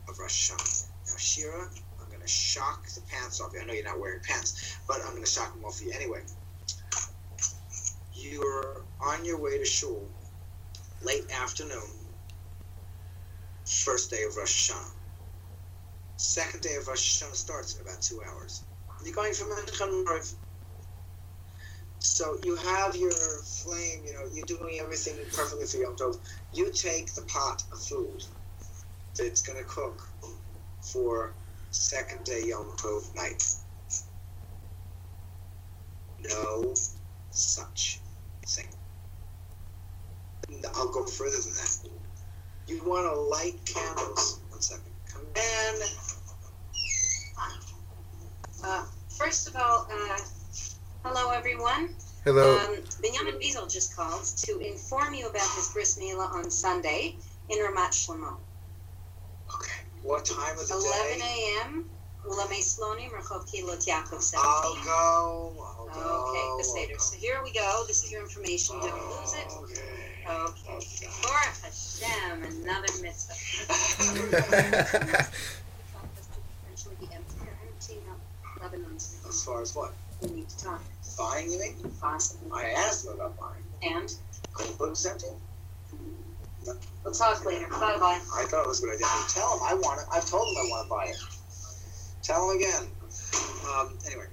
of Rosh Hashanah. Now, Shira, I'm going to shock the pants off you. I know you're not wearing pants, but I'm going to shock them off you anyway. You're on your way to shul, late afternoon, first day of Rosh Hashanah. Second day of Rosh Hashanah starts in about 2 hours. You're going from Menachem. So you have your flame, you're doing everything perfectly for Yom Tov. You take the pot of food that's going to cook for second day Yom Tov night. No such thing. I'll go further than that. You want to light candles. 1 second. Come in. First of all, hello everyone. Hello. Benjamin Wiesel just called to inform you about his bris milah on Sunday in Ramat Shlomo. Okay. What time of the 11 day? a.m. Ulamei Slonim, Rechov Kilot Yaakov 17. I'll go. Okay, Beseder. So here we go. This is your information. Don't lose it. Okay. Baruch Hashem, another mitzvah. Potentially be empty. You're emptying up Lebanon's. As far as what? We need to talk. Buying, you mean? Possibly. I asked him about buying. And Couldn't is empty? we'll talk later. Bye bye. I thought it was a good idea. Tell him I want it. I've told him I want to buy it. Tell him again. Anyway.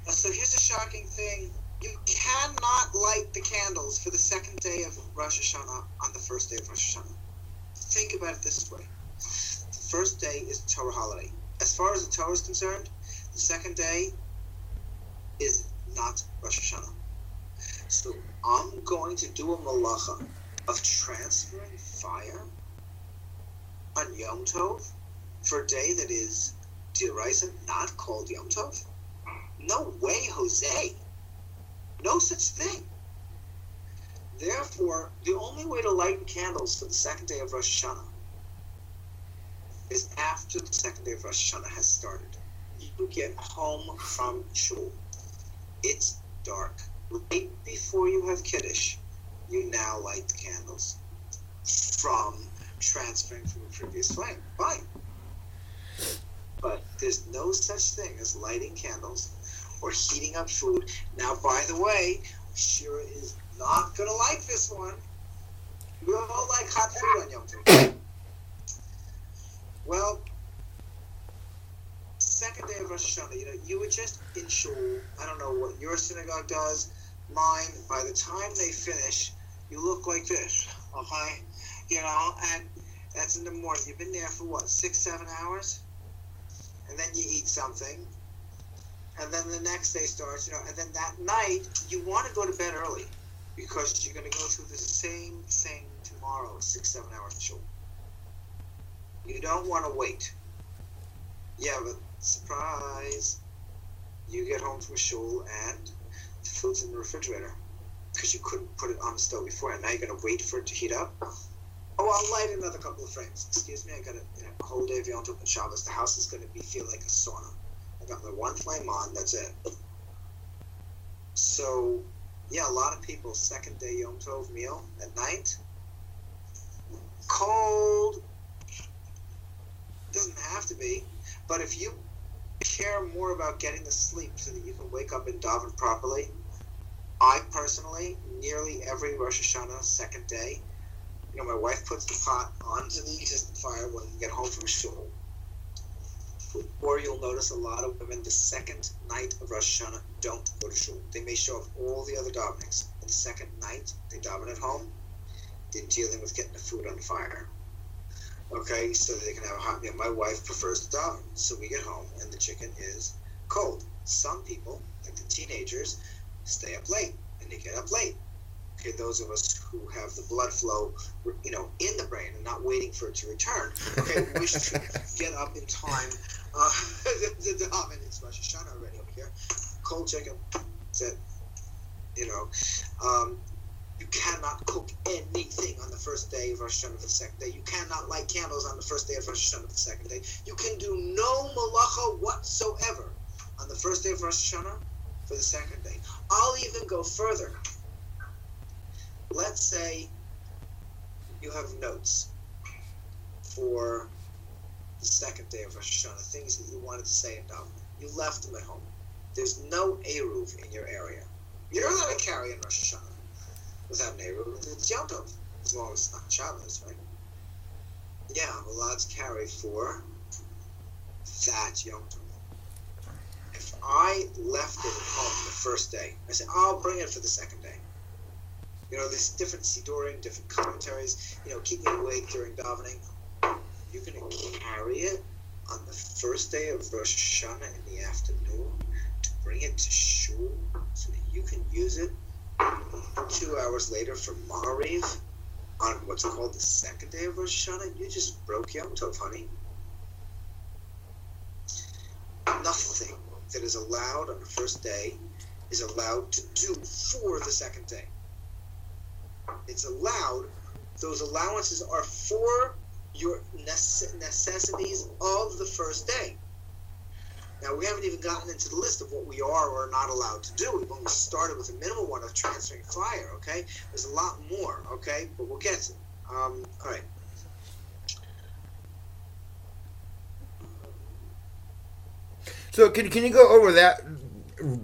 So here's a shocking thing. You cannot light the candles for the second day of Rosh Hashanah on the first day of Rosh Hashanah. Think about it this way. The first day is the Torah holiday. As far as the Torah is concerned, the second day is not Rosh Hashanah. So I'm going to do a malacha of transferring fire on Yom Tov for a day that is D'Oraisa, not called Yom Tov? No way, Jose. No such thing. Therefore, the only way to light candles for the second day of Rosh Hashanah is after the second day of Rosh Hashanah has started. You get home from shul. It's dark. Right before you have Kiddush, you now light the candles from transferring from the previous flame. Fine. But there's no such thing as lighting candles or heating up food. Now, by the way, Shira is not going to like this one. We all like hot food on Yom Tov. Well, second day of Rosh Hashanah, you were just in shul. I don't know what your synagogue does. Mine, by the time they finish, you look like this, okay? And That's in the morning. You've been there for what, 6-7 hours? And then you eat something. And then the next day starts, and then that night, you want to go to bed early because you're going to go through the same thing tomorrow, 6-7 hours of shul. You don't want to wait. Yeah, but surprise, you get home from shul and the food's in the refrigerator because you couldn't put it on the stove before, and now you're going to wait for it to heat up. Oh, I'll light another couple of frames. Excuse me, I got a whole day of yomtov and Shabbos. The house is going to feel like a sauna. I got my one flame on, that's it. So, yeah, a lot of people, second day yomtov meal at night, cold. Doesn't have to be, but if you care more about getting the sleep so that you can wake up and daven properly, I personally, nearly every Rosh Hashanah second day, my wife puts the pot onto the existing fire when we get home from shul. Or you'll notice a lot of women the second night of Rosh Hashanah don't go to shul. They may show up all the other davenings. The second night they daven at home, they're dealing with getting the food on the fire. Okay, so they can have a hot meal. My wife prefers to daven, so we get home and the chicken is cold. Some people, like the teenagers, stay up late and they get up late. Okay, those of us who have the blood flow, in the brain and not waiting for it to return, okay, wish to get up in time to daven. It's Rosh Hashanah already over here. Cold chicken, that's it. You cannot cook anything on the first day of Rosh Hashanah for the second day. You cannot light candles on the first day of Rosh Hashanah for the second day. You can do no malacha whatsoever on the first day of Rosh Hashanah for the second day. I'll even go further. Let's say you have notes for the second day of Rosh Hashanah, things that you wanted to say in davening. You left them at home. There's no Eruv in your area. You're allowed to carry in Rosh Hashanah without an Eruv. It's yomtov, as long as it's not Shabbos, right? Yeah, I'm allowed to carry for that yomtov. If I left it at home the first day, I said, I'll bring it for the second day. There's different sidurim, different commentaries, keep me awake during davening. You're going to carry it on the first day of Rosh Hashanah in the afternoon to bring it to shul so that you can use it 2 hours later for Ma'ariv on what's called the second day of Rosh Hashanah. You just broke Yom Tov, honey. Nothing that is allowed on the first day is allowed to do for the second day. It's allowed, those allowances are for your necessities of the first day. Now, we haven't even gotten into the list of what we are or are not allowed to do. We've only started with a minimal one of transferring fire, okay? There's a lot more, okay? But we'll get to it. All right. So can you go over that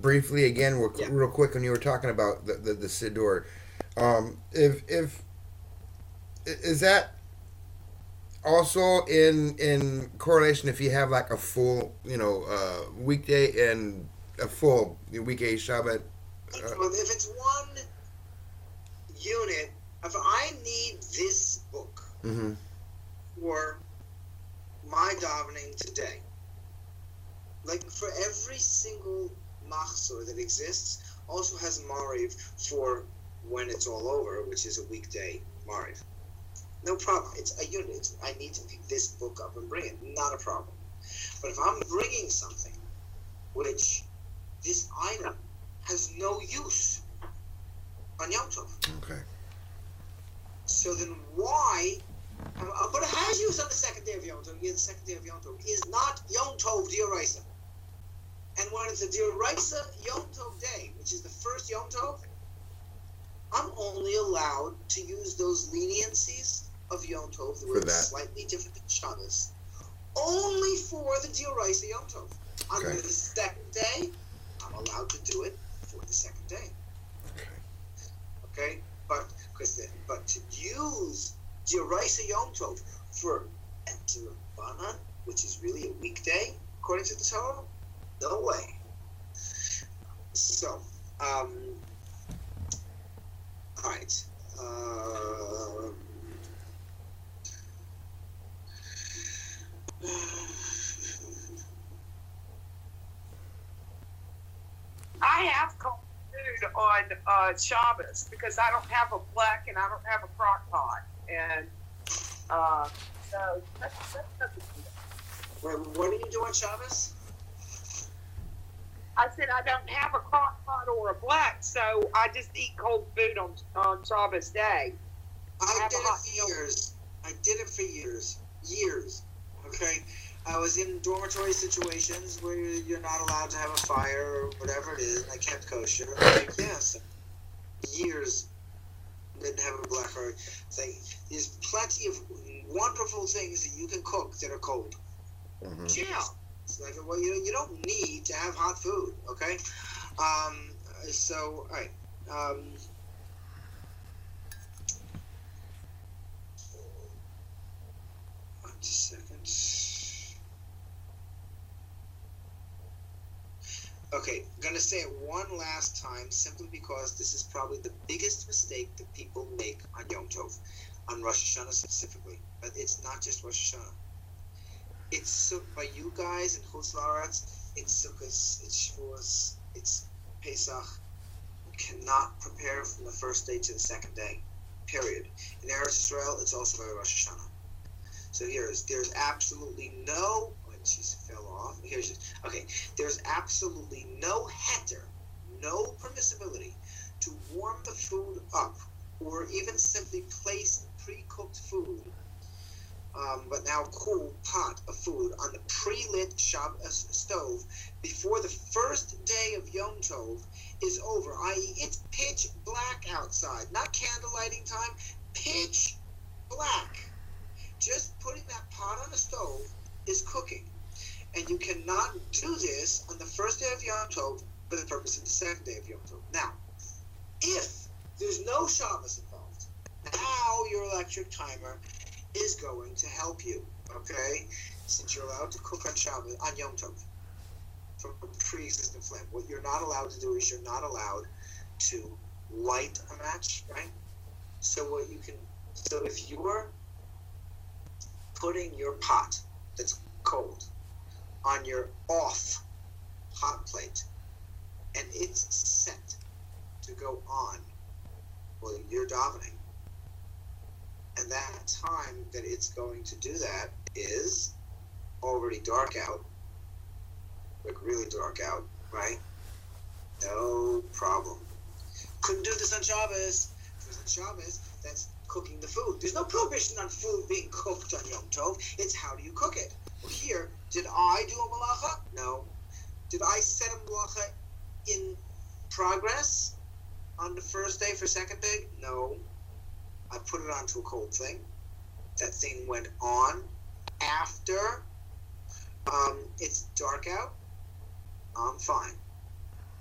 briefly again, real quick, when you were talking about the Siddur? If is that also in correlation if you have like a full weekday and a full weekday Shabbat? If it's one unit, if I need this book for my davening today, like for every single machzor that exists, also has Mariv for when it's all over, which is a weekday Mariv. No problem. It's a unit. I need to pick this book up and bring it. Not a problem. But if I'm bringing something which this item has no use on Yom Tov. Okay. So then why? But it has use on the second day of Yom Tov. Yeah, the second day of Yom Tov is not Yom Tov D'Oraisa. And when it's a D'Oraisa Yom Tov day, which is the first Yom Tov, I'm only allowed to use those leniencies of Yom Tov that were slightly different than Shabbos, only for the D'Oraisa Yom Tov. On the second day, I'm allowed to do it for the second day. Okay? But to use D'Oraisa Yom Tov for D'Rabanan, which is really a weekday, according to the Torah, no way. So, all right. on Shabbos because I don't have a black and I don't have a crock pot, and so that's Wait, what do you do on Shabbos? I said I don't have a crock pot or a black, so I just eat cold food on Shabbos day. I did it for years. I did it for years. Years. Okay? I was in dormitory situations where you're not allowed to have a fire or whatever it is, and I kept kosher. Like, yes. Years didn't have a black or thing. There's plenty of wonderful things that you can cook that are cold. Mm-hmm. Yeah. It's like, well, you don't need to have hot food, okay? So, all right. Just a second. Okay, I'm going to say it one last time simply because this is probably the biggest mistake that people make on Yom Tov, on Rosh Hashanah specifically. But it's not just Rosh Hashanah. It's by you guys in Chutz La'aretz, it's Sukkot, it's Shavuos, it's Pesach. You cannot prepare from the first day to the second day, period. In Eretz Israel, it's also by Rosh Hashanah. So there's absolutely no, she fell off. There's absolutely no heter, no permissibility to warm the food up or even simply place pre-cooked food, but now cool pot of food on the pre-lit stove before the first day of Yom Tov is over, i.e. it's pitch black outside, not candle lighting time, pitch black. Just putting that pot on the stove is cooking. And you cannot do this on the first day of Yom Tov for the purpose of the second day of Yom Tov. Now, if there's no Shabbos involved, now your electric timer is going to help you, okay? Since you're allowed to cook on Shabbos, on Yom Tov, from a pre-existing flame. What you're not allowed to do is you're not allowed to light a match, right? So if you're putting your pot that's cold on your off hot plate and it's set to go on, well, you're davening. And that time that it's going to do that is already dark out, like really dark out, right? No problem. Couldn't do this on Shabbos. Because on Shabbos, that's cooking the food. There's no prohibition on food being cooked on Yom Tov. It's how do you cook it? Well, here, did I do a malacha? No. Did I set a malacha in progress on the first day for second day? No. I put it onto a cold thing. That thing went on after it's dark out. I'm fine.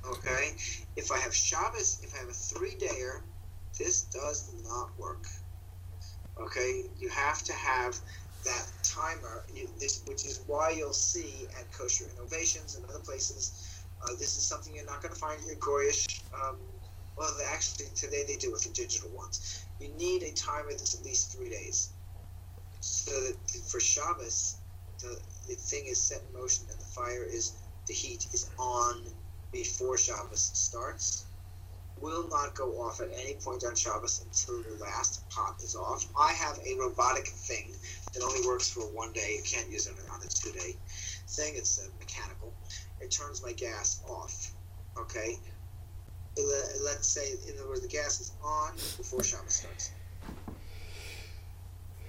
Okay? If I have Shabbos, if I have a 3-dayer, this does not work. Okay? You have to have that timer, which is why you'll see at Kosher Innovations and other places, this is something you're not going to find at Goyish. Actually, today they do with the digital ones. You need a timer that's at least 3 days. So that for Shabbos, the thing is set in motion and the heat is on before Shabbos starts. Will not go off at any point on Shabbos until the last pot is off. I have a robotic thing that only works for 1 day. You can't use it on a 2-day thing. It's mechanical. It turns my gas off. Okay? Let's say, in other words, the gas is on before Shabbos starts.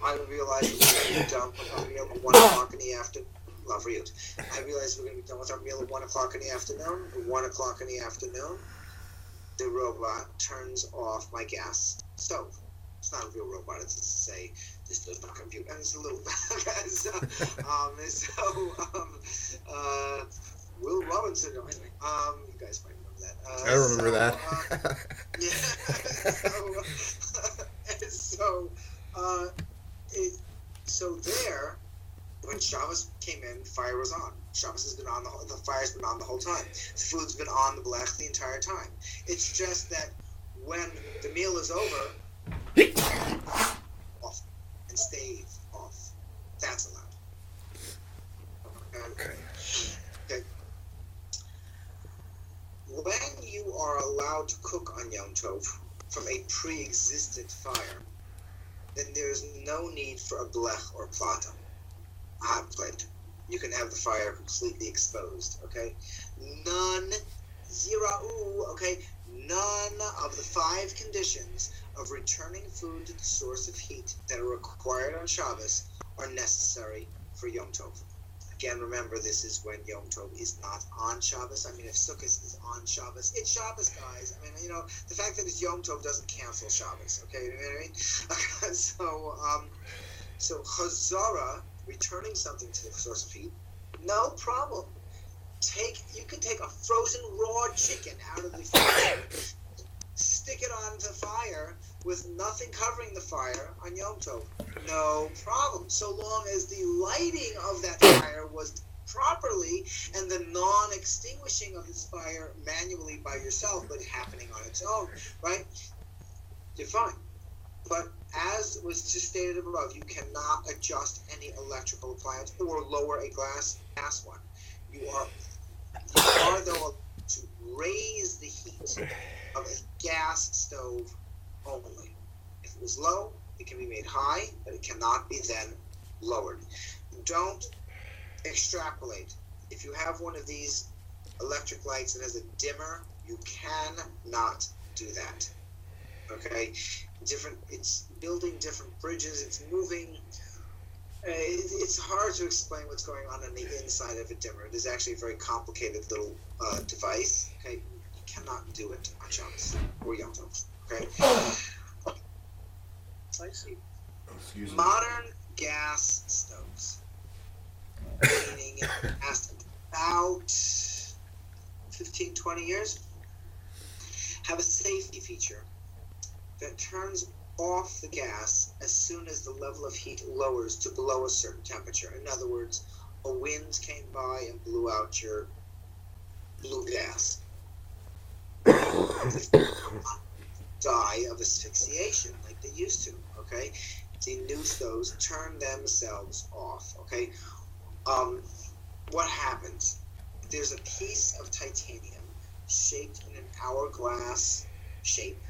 I realize we're going to be done with our meal at 1 o'clock in the afternoon. Love you. I realize we're going to be done with our meal at 1 o'clock in the afternoon. At 1 o'clock in the afternoon, the robot turns off my gas stove. It's not a real robot. It's to say this does not compute, and it's a little. Will Robinson. Anyway, you guys might remember that. I remember that. So there, when Shabbos came in, the fire was on. Shabbos has been on the fire's been on the whole time. The food's been on the blech the entire time. It's just that when the meal is over, off and stay off. That's allowed. Okay. When you are allowed allowed to cook on Yom Tov from a pre-existent fire, then there's no need for a blech or plata, a hot plate. You can have the fire completely exposed, okay? None, zera'u, okay? None of the 5 conditions of returning food to the source of heat that are required on Shabbos are necessary for Yom Tov. Again, remember, this is when Yom Tov is not on Shabbos. I mean, if Sukkot is on Shabbos, it's Shabbos, guys. I mean, the fact that it's Yom Tov doesn't cancel Shabbos, okay? You know what I mean? So Chazara, returning something to the source of heat, no problem. You can take a frozen raw chicken out of the freezer, stick it on the fire with nothing covering the fire on Yom Tov. No problem. So long as the lighting of that fire was properly and the non-extinguishing of this fire manually by yourself, but happening on its own, right? You're fine. But as was just stated above, you cannot adjust any electrical appliance or lower a gas one. You are though to raise the heat of a gas stove only. If it was low, it can be made high, but it cannot be then lowered. Don't extrapolate. If you have one of these electric lights that has a dimmer, you cannot do that. Okay? It's building different bridges, it's moving. It's hard to explain what's going on the inside of a dimmer. It is actually a very complicated little device. Okay? You cannot do it on Shabbos or Yom Tov. Okay? I see. Excuse me. Modern gas stoves, meaning it lasts about 15, 20 years, have a safety feature that turns off the gas as soon as the level of heat lowers to below a certain temperature. In other words, a wind came by and blew out your blue gas. Die of asphyxiation like they used to, okay? The new stoves turn themselves off, okay? What happens? There's a piece of titanium shaped in an hourglass shape,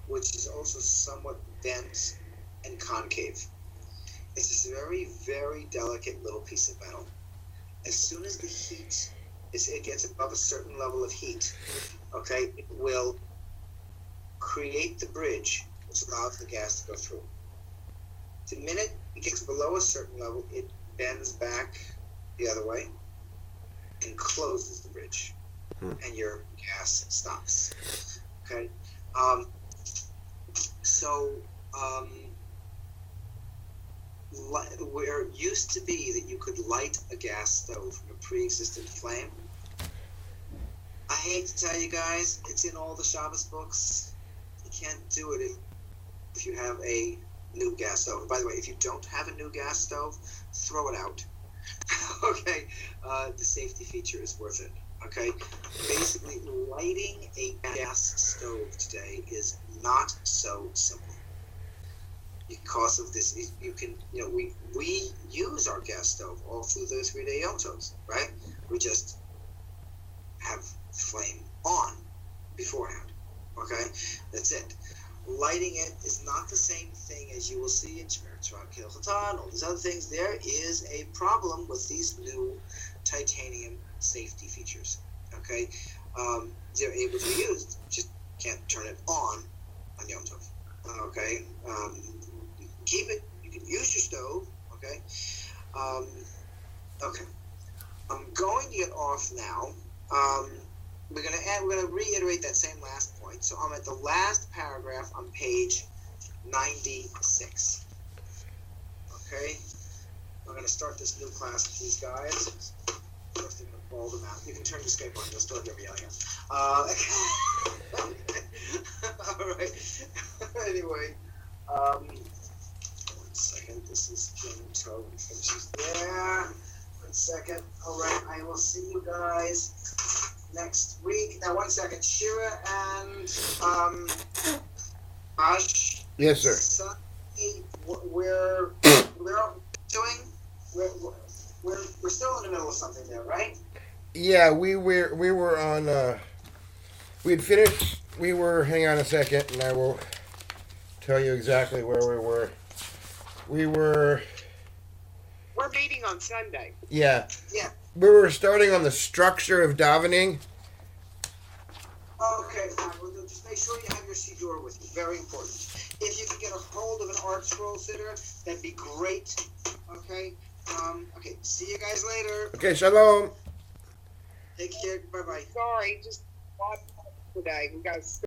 which is also somewhat bent and concave. It's this very, very delicate little piece of metal. As soon as the heat, it gets above a certain level of heat, okay, it will create the bridge which allows the gas to go through. The minute it gets below a certain level, it bends back the other way and closes the bridge, and your gas stops. Okay? Where it used to be that you could light a gas stove from a pre-existent flame, I hate to tell you guys, it's in all the Shabbos books. You can't do it if you have a new gas stove. By the way, if you don't have a new gas stove, throw it out. Okay? The safety feature is worth it. Okay? Basically, lighting a gas stove today is not so simple. Because of this, we use our gas stove all through the 3-day yomtovs, right? We just have flame on beforehand. Okay? That's it. Lighting it is not the same thing as you will see in Shmirat Chatan, all these other things. There is a problem with these new titanium safety features. Okay? They're able to be used, just can't turn it on Yom Tov. Okay? You can keep it, you can use your stove. Okay? Okay. I'm going to get off now. We're gonna reiterate that same last point. So I'm at the last paragraph on page 96. Okay, I'm gonna start this new class with these guys. First, I'm gonna call them out. You can turn your Skype on. You'll still hear me yelling at. All right. Anyway, 1 second. This is Jim Toe. Finishes there. 1 second. All right. I will see you guys next week. Now, 1 second. Shira and Ash. Yes, sir. Sunday, we're doing. We're still in the middle of something there, right? Yeah, we were on we'd finished. We were. Hang on a second, and I will tell you exactly where we were. We were. We're meeting on Sunday. Yeah. Yeah. We were starting on the structure of davening. Okay, fine. Well, then just make sure you have your siddur with you. Very important. If you can get a hold of an art scroll sitter, that'd be great. Okay. Okay. See you guys later. Okay, shalom. Take care. Bye bye. Sorry, just today. We got